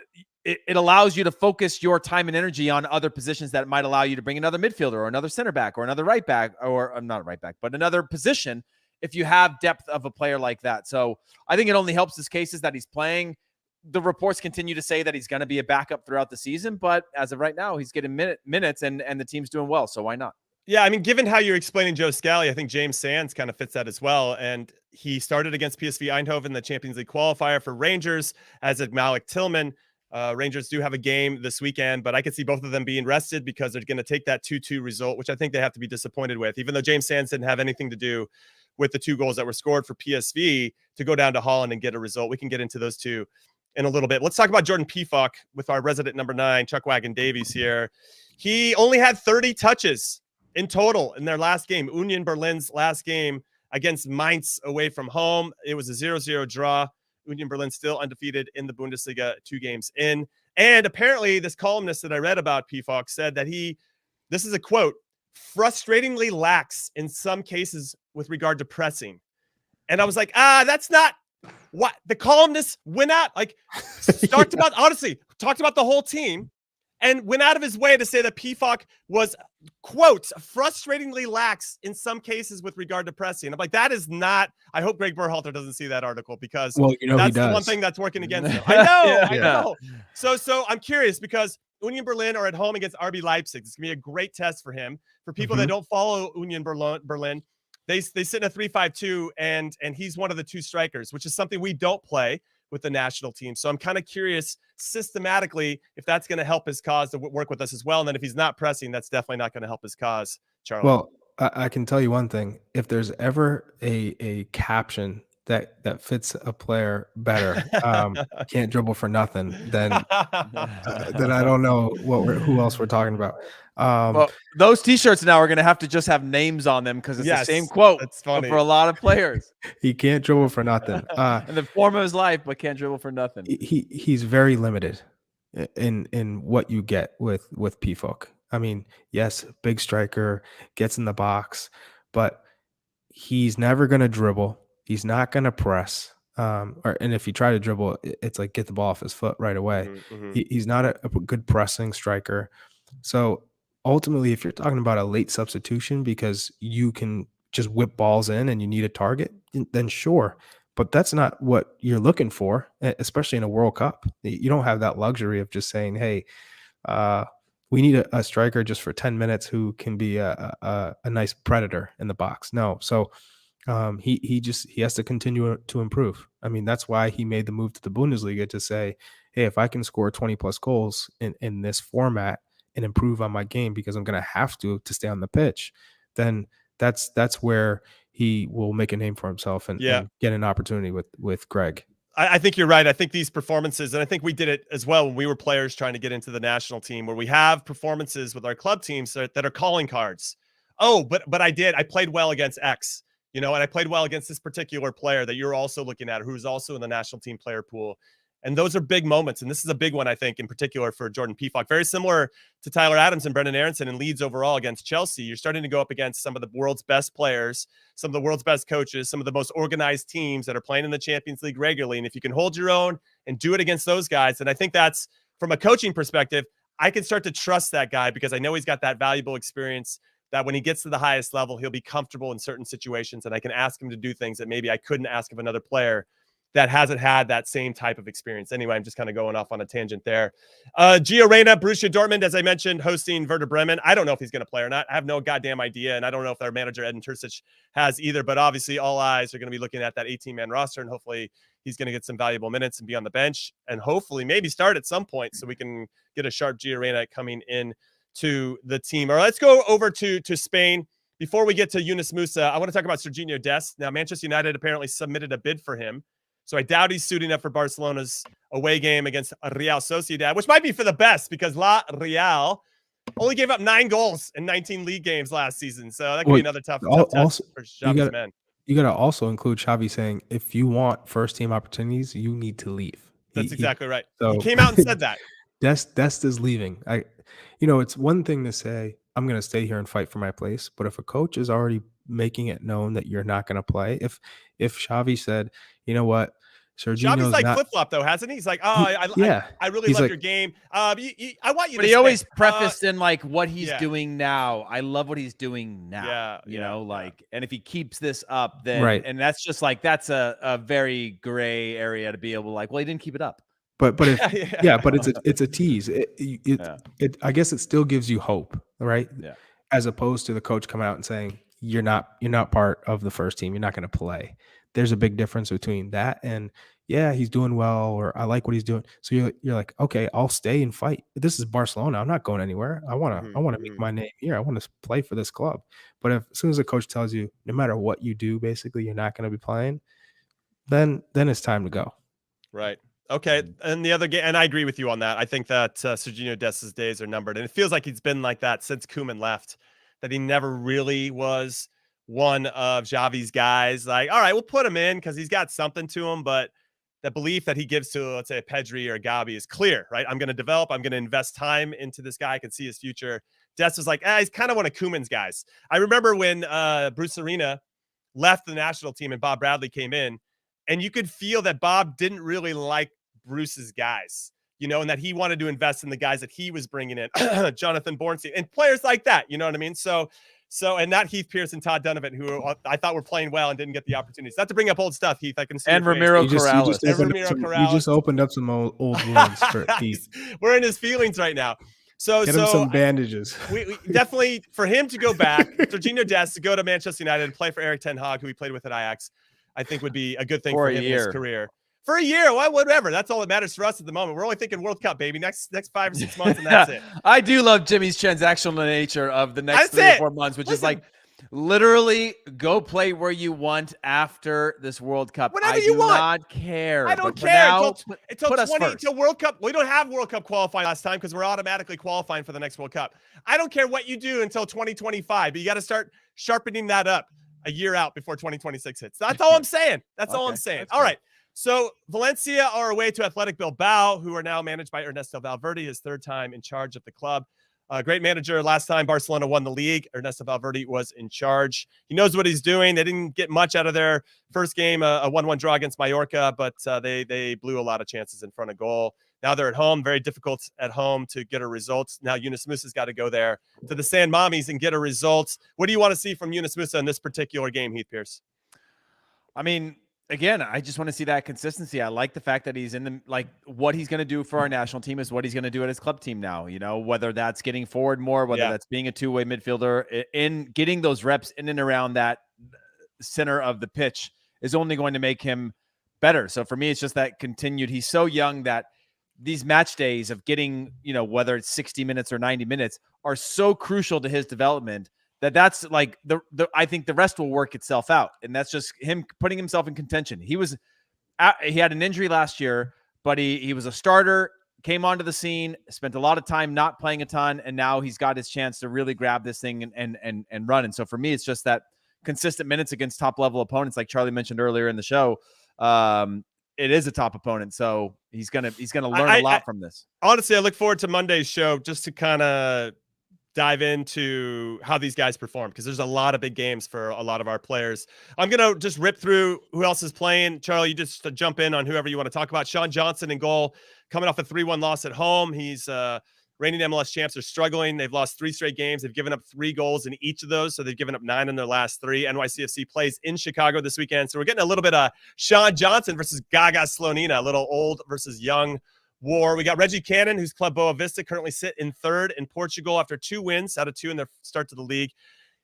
it allows you to focus your time and energy on other positions that might allow you to bring another midfielder or another center back or another right back or not a right back, but another position if you have depth of a player like that. So I think it only helps his cases that he's playing. The reports continue to say that he's going to be a backup throughout the season, but as of right now, he's getting minutes and the team's doing well. So why not? Yeah, I mean, given how you're explaining Joe Scally, I think James Sands kind of fits that as well. And he started against PSV Eindhoven, the Champions League qualifier for Rangers, as did Malik Tillman. Rangers do have a game this weekend, but I could see both of them being rested because they're going to take that 2-2 result, which I think they have to be disappointed with, even though James Sands didn't have anything to do with the 2 goals that were scored for PSV to go down to Holland and get a result. We can get into those two in a little bit. Let's talk about Jordan Pefok with our resident number 9, Chuckwagon Davies here. He only had 30 touches in total in their last game, Union Berlin's last game against Mainz away from home. It was a 0-0 draw. Union Berlin still undefeated in the Bundesliga 2 games in. And apparently this columnist that I read about Pefok said that this is a quote, frustratingly lax in some cases with regard to pressing. And I was like, that's not what the columnist went out, like talked about the whole team and went out of his way to say that Pefok was, quote, frustratingly lax in some cases with regard to pressing. I'm like, that is not, I hope Greg Berhalter doesn't see that article because that's the one thing that's working against him. I know. So I'm curious because Union Berlin are at home against RB Leipzig. It's going to be a great test for him. For people that don't follow Union Berlin, they sit in a 3-5-2 and he's one of the 2 strikers, which is something we don't play with the national team. So I'm kind of curious systematically if that's going to help his cause to work with us as well. And then if he's not pressing, that's definitely not going to help his cause, Charlie. Well, I can tell you one thing. If there's ever a caption that fits a player better, can't dribble for nothing, then I don't know who else we're talking about. Well, those T-shirts now are going to have to just have names on them because it's the same quote. That's funny. For a lot of players. He can't dribble for nothing. In the form of his life, but can't dribble for nothing. He's very limited in what you get with Pefok. I mean, yes, big striker, gets in the box, but he's never going to dribble. He's not going to press. And if you try to dribble, it's like get the ball off his foot right away. He's not a good pressing striker. So ultimately, if you're talking about a late substitution because you can just whip balls in and you need a target, then sure. But that's not what you're looking for, especially in a World Cup. You don't have that luxury of just saying, hey, we need a striker just for 10 minutes who can be a nice predator in the box. No. So he has to continue to improve. I mean, that's why he made the move to the Bundesliga to say, hey, if I can score 20 plus goals in this format and improve on my game because I'm going to have to stay on the pitch, then that's where he will make a name for himself and get an opportunity with Greg. I think you're right. I think these performances, and I think we did it as well when we were players trying to get into the national team, where we have performances with our club teams that are calling cards. Oh, but I played well against X, and I played well against this particular player that you're also looking at, who's also in the national team player pool. And those are big moments. And this is a big one, I think, in particular for Jordan Pefok. Very similar to Tyler Adams and Brenden Aaronson and Leeds overall against Chelsea. You're starting to go up against some of the world's best players, some of the world's best coaches, some of the most organized teams that are playing in the Champions League regularly. And if you can hold your own and do it against those guys, then I think that's, from a coaching perspective, I can start to trust that guy because I know he's got that valuable experience that when he gets to the highest level, he'll be comfortable in certain situations. And I can ask him to do things that maybe I couldn't ask of another player that hasn't had that same type of experience. Anyway, I'm just kind of going off on a tangent there. Gio Reyna, Borussia Dortmund, as I mentioned, hosting Werder Bremen. I don't know if he's going to play or not. I have no goddamn idea, and I don't know if their manager, Edin Terzic, has either. But obviously, all eyes are going to be looking at that 18-man roster, and hopefully he's going to get some valuable minutes and be on the bench, and hopefully maybe start at some point so we can get a sharp Gio Reyna coming in to the team. All right, let's go over to Spain. Before we get to Yunus Musa, I want to talk about Sergey Odesk. Now, Manchester United apparently submitted a bid for him. So I doubt he's suiting up for Barcelona's away game against Real Sociedad, which might be for the best because La Real Only gave up 9 goals in 19 league games last season. So that could be another tough test also, for Xavi's men. you got to also include Xavi saying, if you want first team opportunities, you need to leave. That's exactly right. So, He came out and said that. Dest is leaving. It's one thing to say, I'm going to stay here and fight for my place. But if a coach is already making it known that you're not going to play, if Xavi said, you know what, Xavi's like flip-flop though, hasn't he? He's like, I really love your game. I want you but to he stay. always prefaced in like what he's doing now. I love what he's doing now. And if he keeps this up, then and that's just like that's a very gray area to be able to like, well, he didn't keep it up. But if but it's a tease. I guess it still gives you hope, right? Yeah. As opposed to the coach coming out and saying you're not part of the first team. You're not going to play. There's a big difference between that and he's doing well, or I like what he's doing. So you're like, okay, I'll stay and fight. This is Barcelona. I'm not going anywhere. I want to make my name here. I want to play for this club. But as soon as the coach tells you, no matter what you do, basically you're not going to be playing, then it's time to go. Right. Okay. And the other game, and I agree with you on that. I think that Sergey Odesk's days are numbered, and it feels like he's been like that since Koeman left. That he never really was one of Xavi's guys. Like, all right, we'll put him in because he's got something to him, but the belief that he gives to, let's say, a Pedri or a Gabi is clear, right? I'm going to develop. I'm going to invest time into this guy. I can see his future. Dest was like, he's kind of one of Koeman's guys. I remember when Bruce Arena left the national team and Bob Bradley came in, and you could feel that Bob didn't really like Bruce's guys, and that he wanted to invest in the guys that he was bringing in, Jonathan Bornstein and players like that. You know what I mean? So, and not Heath Pearce and Todd Donovan, who I thought were playing well and didn't get the opportunities. Not to bring up old stuff, Heath. I can see. And Ramiro Corrales. You just opened up some old wounds for Heath. We're in his feelings right now. So get him some bandages. We definitely, for him to go back, Sergio Dest to go to Manchester United and play for Erik ten Hag, who he played with at Ajax, I think would be a good thing for him in his career. For a year, whatever. That's all that matters for us at the moment. We're only thinking World Cup, baby. Next 5 or 6 months, and that's it. I do love Jimmy's transactional nature of the next 3 or 4 months, which is like literally go play where you want after this World Cup. Whatever you want. I do not care. I don't care Until World Cup. We don't have World Cup qualifying last time because we're automatically qualifying for the next World Cup. I don't care what you do until 2025, but you got to start sharpening that up a year out before 2026 hits. That's all I'm saying. That's all I'm saying. All right. So Valencia are away to Athletic Bilbao, who are now managed by Ernesto Valverde, his 3rd time in charge of the club. Great manager. Last time Barcelona won the league, Ernesto Valverde was in charge. He knows what he's doing. They didn't get much out of their first game, a 1-1 draw against Mallorca, but they blew a lot of chances in front of goal. Now they're at home. Very difficult at home to get a result. Now Yunus Musa's got to go there to the San Mamis and get a result. What do you want to see from Yunus Musa in this particular game, Heath Pearce? I mean, again, I just want to see that consistency. I like the fact that he's in what he's going to do for our national team is what he's going to do at his club team now, whether that's getting forward more, whether that's being a two-way midfielder, in getting those reps in and around that center of the pitch is only going to make him better. So for me, it's just that continued, he's so young that these match days of getting, whether it's 60 minutes or 90 minutes are so crucial to his development that's like I think the rest will work itself out. And that's just him putting himself in contention. He had an injury last year, but he was a starter, came onto the scene, spent a lot of time not playing a ton. And now he's got his chance to really grab this thing and run. And so for me, it's just that consistent minutes against top level opponents, like Charlie mentioned earlier in the show. It is a top opponent. So he's going to learn a lot from this. Honestly, I look forward to Monday's show just to kind of dive into how these guys perform, because there's a lot of big games for a lot of our players. I'm going to just rip through who else is playing. Charlie, you just jump in on whoever you want to talk about. Sean Johnson in goal, coming off a 3-1 loss at home. He's reigning MLS champs are struggling. They've lost 3 straight games. They've given up 3 goals in each of those. So they've given up 9 in their last 3. NYCFC plays in Chicago this weekend. So we're getting a little bit of Sean Johnson versus Gaga Slonina, a little old versus young war. We got Reggie Cannon, whose club Boa Vista currently sit in 3rd in Portugal after 2 wins out of 2 in their start to the league.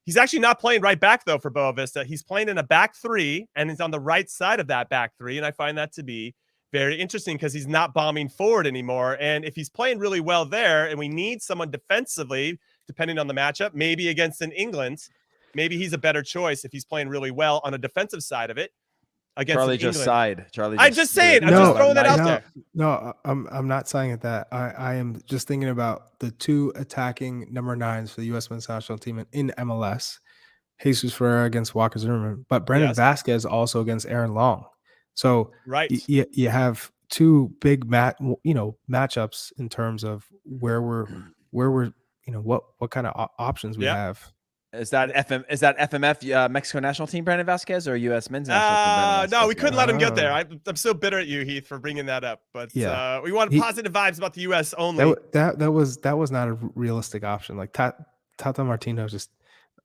He's actually not playing right back, though, for Boa Vista. He's playing in a back 3, and he's on the right side of that back 3, and I find that to be very interesting because he's not bombing forward anymore. And if he's playing really well there, and we need someone defensively, depending on the matchup, maybe against an England, maybe he's a better choice if he's playing really well on a defensive side of it. against Charlie England. just sighed. Charlie. I'm just saying. I'm just throwing that out there. No, I'm not saying that. I am just thinking about the two attacking number 9s for the U.S. men's national team in MLS. Jesus Ferreira against Walker Zimmerman, but Brenden Vasquez also against Aaron Long. So right, you have two big matchups in terms of where we're what kind of options we have. Is that FMF Mexico national team Brenden Vasquez or U.S. men's national team Brenden Vasquez? No, we couldn't let him get there. I'm so bitter at you, Heath, for bringing that up. But we wanted positive vibes about the U.S. only. That was not a realistic option. Like Tata Martino just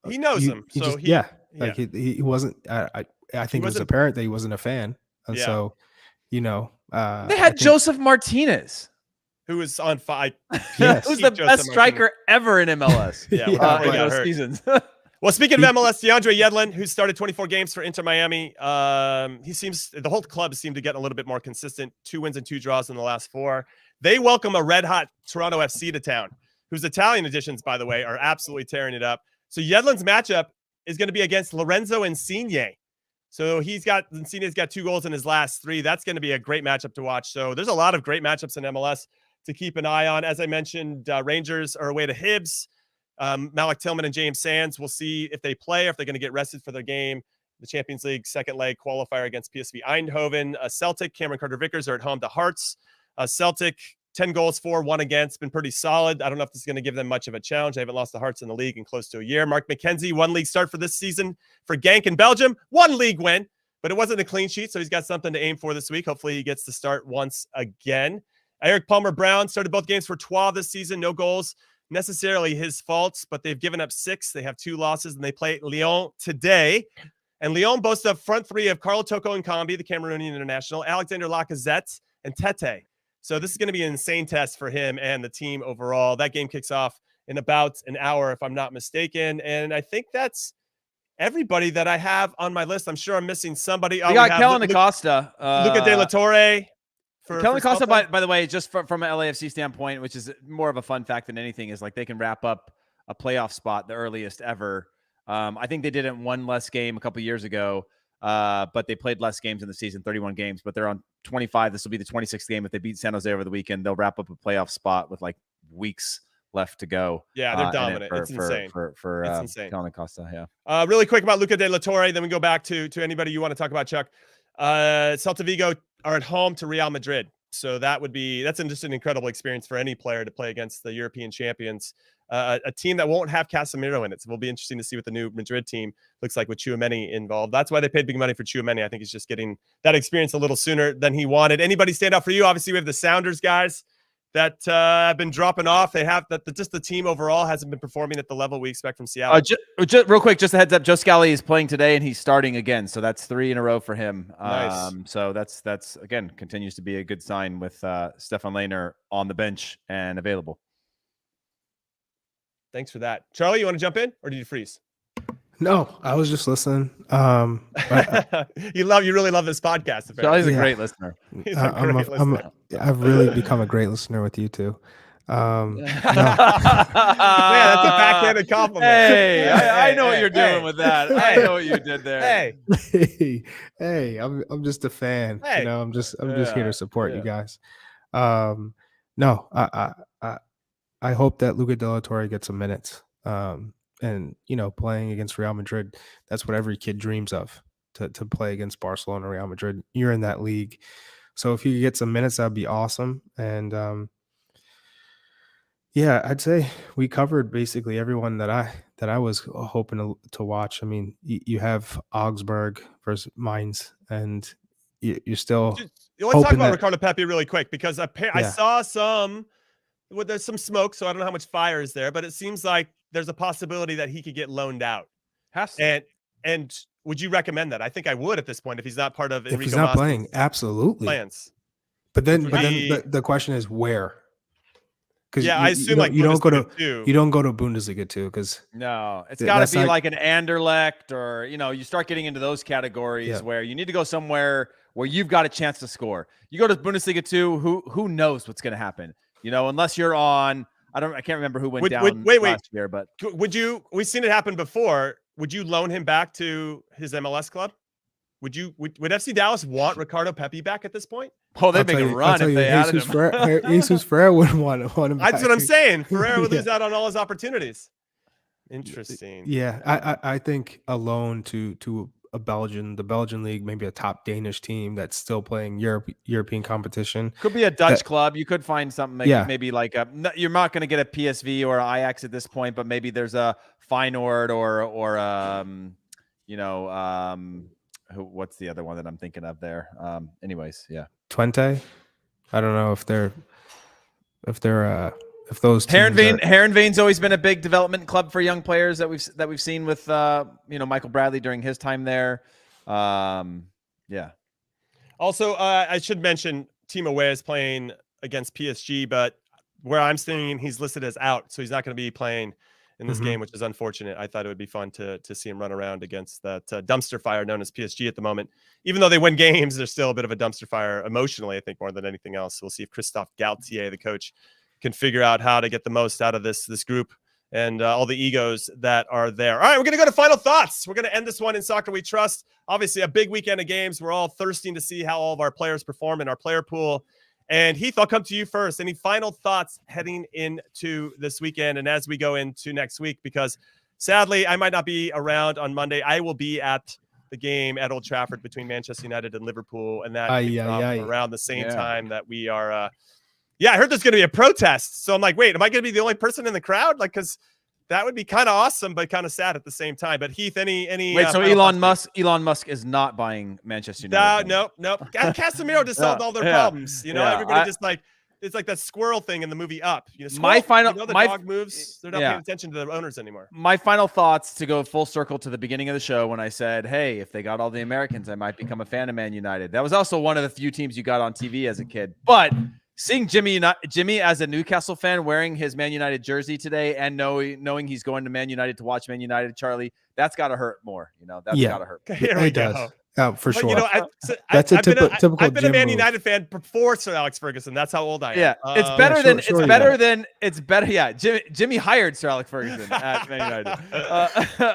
he knows him, so he wasn't. I think it was apparent that he wasn't a fan, and so they had Joseph Martinez, who was on fire. Yes. Who's the best striker ever in MLS. In those seasons. Well, speaking of MLS, DeAndre Yedlin, who started 24 games for Inter Miami, the whole club seemed to get a little bit more consistent. 2 wins and 2 draws in the last 4. They welcome a red-hot Toronto FC to town, whose Italian additions, by the way, are absolutely tearing it up. So Yedlin's matchup is going to be against Lorenzo Insigne. So Insigne's got 2 goals in his last 3. That's going to be a great matchup to watch. So there's a lot of great matchups in MLS to keep an eye on. As I mentioned, Rangers are away to Hibs. Malik Tillman and James Sands, we'll see if they play, or if they're going to get rested for their game. The Champions League second leg qualifier against PSV Eindhoven. Celtic, Cameron Carter-Vickers are at home to Hearts. Celtic, 10 goals for, 1 against, been pretty solid. I don't know if this is going to give them much of a challenge. They haven't lost the Hearts in the league in close to a year. Mark McKenzie, 1 league start for this season for Genk in Belgium. 1 league win, but it wasn't a clean sheet, so he's got something to aim for this week. Hopefully he gets to start once again. Eric Palmer-Brown started both games for Troyes this season. No goals necessarily his faults, but they've given up 6. They have 2 losses, and they play Lyon today. And Lyon boasts a front 3 of Carlo Toko and Kambi, the Cameroonian international, Alexander Lacazette, and Tete. So this is going to be an insane test for him and the team overall. That game kicks off in about an hour, if I'm not mistaken. And I think that's everybody that I have on my list. I'm sure I'm missing somebody. You got Kellen Acosta. Luca De La Torre. Kellen Acosta, by the way, just from an LAFC standpoint, which is more of a fun fact than anything, is like they can wrap up a playoff spot the earliest ever. I think they did it in 1 less game a couple years ago. But they played less games in the season, 31 games, but they're on 25. This will be the 26th game. If they beat San Jose over the weekend, they'll wrap up a playoff spot with like weeks left to go. Yeah, they're dominant. It's insane. For insane. Kellen Acosta, yeah. Really quick about Luca De La Torre, then we go back to anybody you want to talk about, Chuck. Celta Vigo are at home to Real Madrid. So that's just an incredible experience for any player to play against the European champions. A team that won't have Casemiro in it. So it'll be interesting to see what the new Madrid team looks like with Tchouaméni involved. That's why they paid big money for Tchouaméni. I think he's just getting that experience a little sooner than he wanted. Anybody stand out for you? Obviously, we have the Sounders guys that have been dropping off. They have just the team overall hasn't been performing at the level we expect from Seattle. Just real quick, just a heads up. Joe Scally is playing today, and he's starting again. So that's 3 in a row for him. Nice. So that's again continues to be a good sign with Stefan Lehner on the bench and available. Thanks for that. Charlie, you want to jump in, or did you freeze? No, I was just listening. You really love this podcast. Apparently. Charlie's a great listener. He's a great listener. I've really become a great listener with you two. No. Man, that's a backhanded compliment. Hey, I know what you're doing with that. I know what you did there. Hey, I'm just a fan. Hey. I'm just here to support you guys. No, I hope that Luca De La Torre gets some minutes. And playing against Real Madrid, that's what every kid dreams of, to play against Barcelona, Real Madrid. You're in that league. So if you could get some minutes, that'd be awesome. And yeah, I'd say we covered basically everyone that I was hoping to watch. I mean, you have Augsburg versus Mainz, and you're still. Let's talk about Ricardo Pepi really quick, because I saw there's some smoke, so I don't know how much fire is there, but it seems like there's a possibility that he could get loaned out. And would you recommend that? I think I would at this point if he's not part of Enrico if he's not Mas's playing, absolutely. Plans. But then the question is where. Because I assume you don't go to Bundesliga Bundesliga 2 because no, it's got to be like an Anderlecht, or you start getting into those categories where you need to go somewhere where you've got a chance to score. You go to Bundesliga 2, who knows what's going to happen? Unless you're on. I can't remember who went down last year, but we've seen it happen before. Would you loan him back to his MLS club? would FC Dallas want Ricardo Pepi back at this point? Oh, they'd make a run if they added him. Jesus Ferreira wouldn't want him back. That's what I'm saying. Ferreira would lose out on all his opportunities. Interesting. Yeah, I think a loan to the Belgian league, maybe a top Danish team that's still playing European competition. Could be a Dutch club. You could find something maybe like you're not going to get a PSV or Ajax at this point, but maybe there's a Feyenoord or what's the other one that I'm thinking of there? Anyways, yeah. Twente. I don't know if those teams Heerenveen's always been a big development club for young players that we've seen with Michael Bradley during his time there. Yeah. Also, I should mention Timo Weah is playing against PSG, but where I'm standing, he's listed as out, so he's not going to be playing in this game, which is unfortunate. I thought it would be fun to see him run around against that dumpster fire known as PSG at the moment. Even though they win games, they're still a bit of a dumpster fire emotionally, I think, more than anything else. We'll see if Christophe Galtier, the coach, can figure out how to get the most out of this group and all the egos that are there. All right, we're going to go to final thoughts. We're going to end this one in Soccer We Trust. Obviously, a big weekend of games. We're all thirsting to see how all of our players perform in our player pool. And Heath, I'll come to you first. Any final thoughts heading into this weekend and as we go into next week? Because sadly, I might not be around on Monday. I will be at the game at Old Trafford between Manchester United and Liverpool, and that around the same time that we are I heard there's going to be a protest. So I'm like, wait, am I going to be the only person in the crowd? Like, because that would be kind of awesome, but kind of sad at the same time. But Heath, any wait, so Elon Musk is not buying Manchester United? No. Casemiro just solved all their problems. Everybody just like, it's like that squirrel thing in the movie Up. The dog moves. They're not paying attention to the owners anymore. My final thoughts, to go full circle to the beginning of the show when I said, hey, if they got all the Americans, I might become a fan of Man United. That was also one of the few teams you got on TV as a kid. But seeing Jimmy as a Newcastle fan wearing his Man United jersey today and knowing he's going to Man United to watch Man United, Charlie, that's got to hurt more. That's got to hurt. Here we go. Does. For sure. I've been a Man United fan before Sir Alex Ferguson. That's how old I am. Yeah, it's better. Yeah, Jimmy hired Sir Alex Ferguson at Man United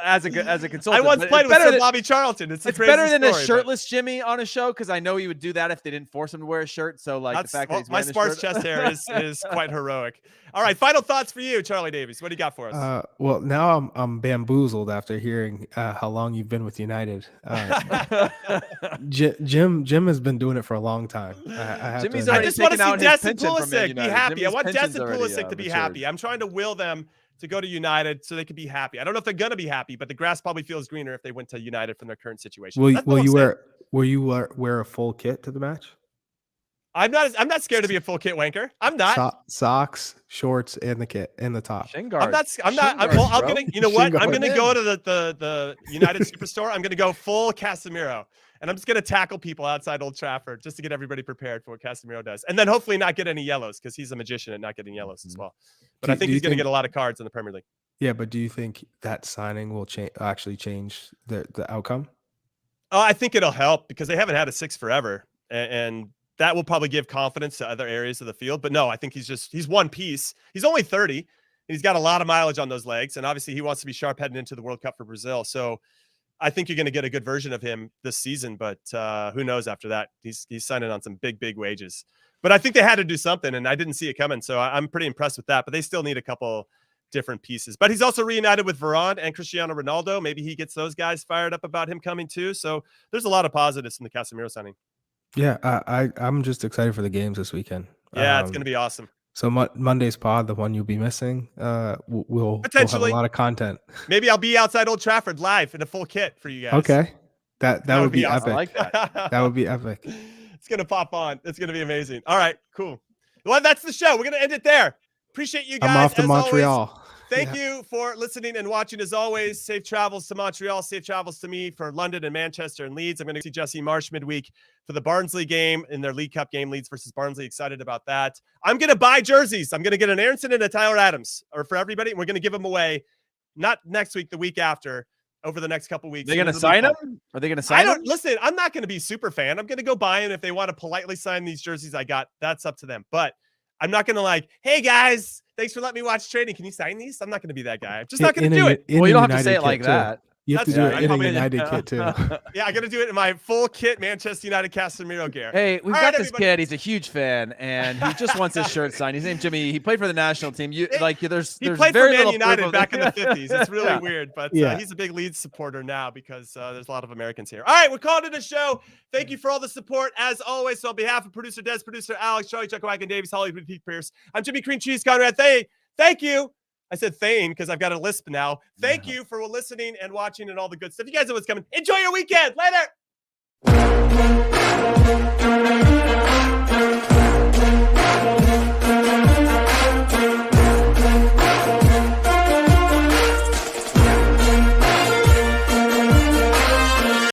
as a consultant. I once played with Sir Bobby Charlton. It's better than a shirtless Jimmy on a show, because I know he would do that if they didn't force him to wear a shirt. So the fact that he's my sparse chest hair is quite heroic. All right, final thoughts for you, Charlie Davies. What do you got for us? Well, now I'm bamboozled after hearing how long you've been with United. Jim has been doing it for a long time. I just want to see Destin Pulisic be happy. I want Destin Pulisic to be happy. I'm trying to will them to go to United so they can be happy. I don't know if they're going to be happy, but the grass probably feels greener if they went to United from their current situation. Will you wear a full kit to the match? I'm not scared to be a full kit wanker. I'm not. Socks, shorts, and the kit and the top. I'm gonna. You know what? I'm gonna go to the United Superstore. I'm gonna go full Casemiro, and I'm just gonna tackle people outside Old Trafford just to get everybody prepared for what Casemiro does, and then hopefully not get any yellows, because he's a magician at not getting yellows as well. But I think he's gonna get a lot of cards in the Premier League. Yeah, but do you think that signing will actually change the outcome? I think it'll help, because they haven't had a 6 forever, and that will probably give confidence to other areas of the field. But no, I think he's one piece. He's only 30, and he's got a lot of mileage on those legs. And obviously he wants to be sharp heading into the World Cup for Brazil. So I think you're going to get a good version of him this season, but who knows after that? He's signing on some big wages. But I think they had to do something, and I didn't see it coming. So I'm pretty impressed with that. But they still need a couple different pieces. But he's also reunited with Varane and Cristiano Ronaldo. Maybe he gets those guys fired up about him coming too. So there's a lot of positives in the Casemiro signing. Yeah, I'm just excited for the games this weekend. Yeah, it's going to be awesome. So Monday's pod, the one you'll be missing, we'll have a lot of content. Maybe I'll be outside Old Trafford live in a full kit for you guys. Okay, that would be awesome. epic. I like that. That would be epic. It's going to pop on. It's going to be amazing. All right, cool. Well, that's the show. We're going to end it there. Appreciate you guys. I'm off to Montreal. Always. Thank you for listening and watching. As always, safe travels to Montreal, safe travels to me for London and Manchester and Leeds. I'm going to see Jesse Marsch midweek for the Barnsley game in their League Cup game, Leeds versus Barnsley. Excited about that. I'm going to buy jerseys. I'm going to get an Aaronson and a Tyler Adams, or for everybody. We're going to give them away, not next week, the week after, over the next couple weeks. They're going to sign them? Are they going to sign them? Listen, I'm not going to be super fan. I'm going to go buy them. If they want to politely sign these jerseys I got, that's up to them. But I'm not going to hey guys, thanks for letting me watch training. Can you sign these? I'm not going to be that guy. I'm just not going to do it. Well, you don't have to say it like that. You have to That's do right. it in a Probably- United kit too. Yeah, I got to do it in my full kit Manchester United Casemiro gear. Hey, we've All got right, this everybody. kid. He's a huge fan, and he just wants his shirt signed. His name's Jimmy. He played for the national team. He There's played for very Man little United proof of back in the that. 50s. It's really Yeah. weird, but Yeah. he's a big Leeds supporter now because there's a lot of Americans here. All right, we're calling it a show. Thank you for all the support, as always. So on behalf of producer Des, producer Alex, Charlie Chuckwack, and Davies, Hollywood Heath Pearce, I'm Jimmy Cream Cheese Conrad. Thank you. I said Thane because I've got a lisp now. Thank you for listening and watching and all the good stuff. You guys know what's coming. Enjoy your weekend. Later.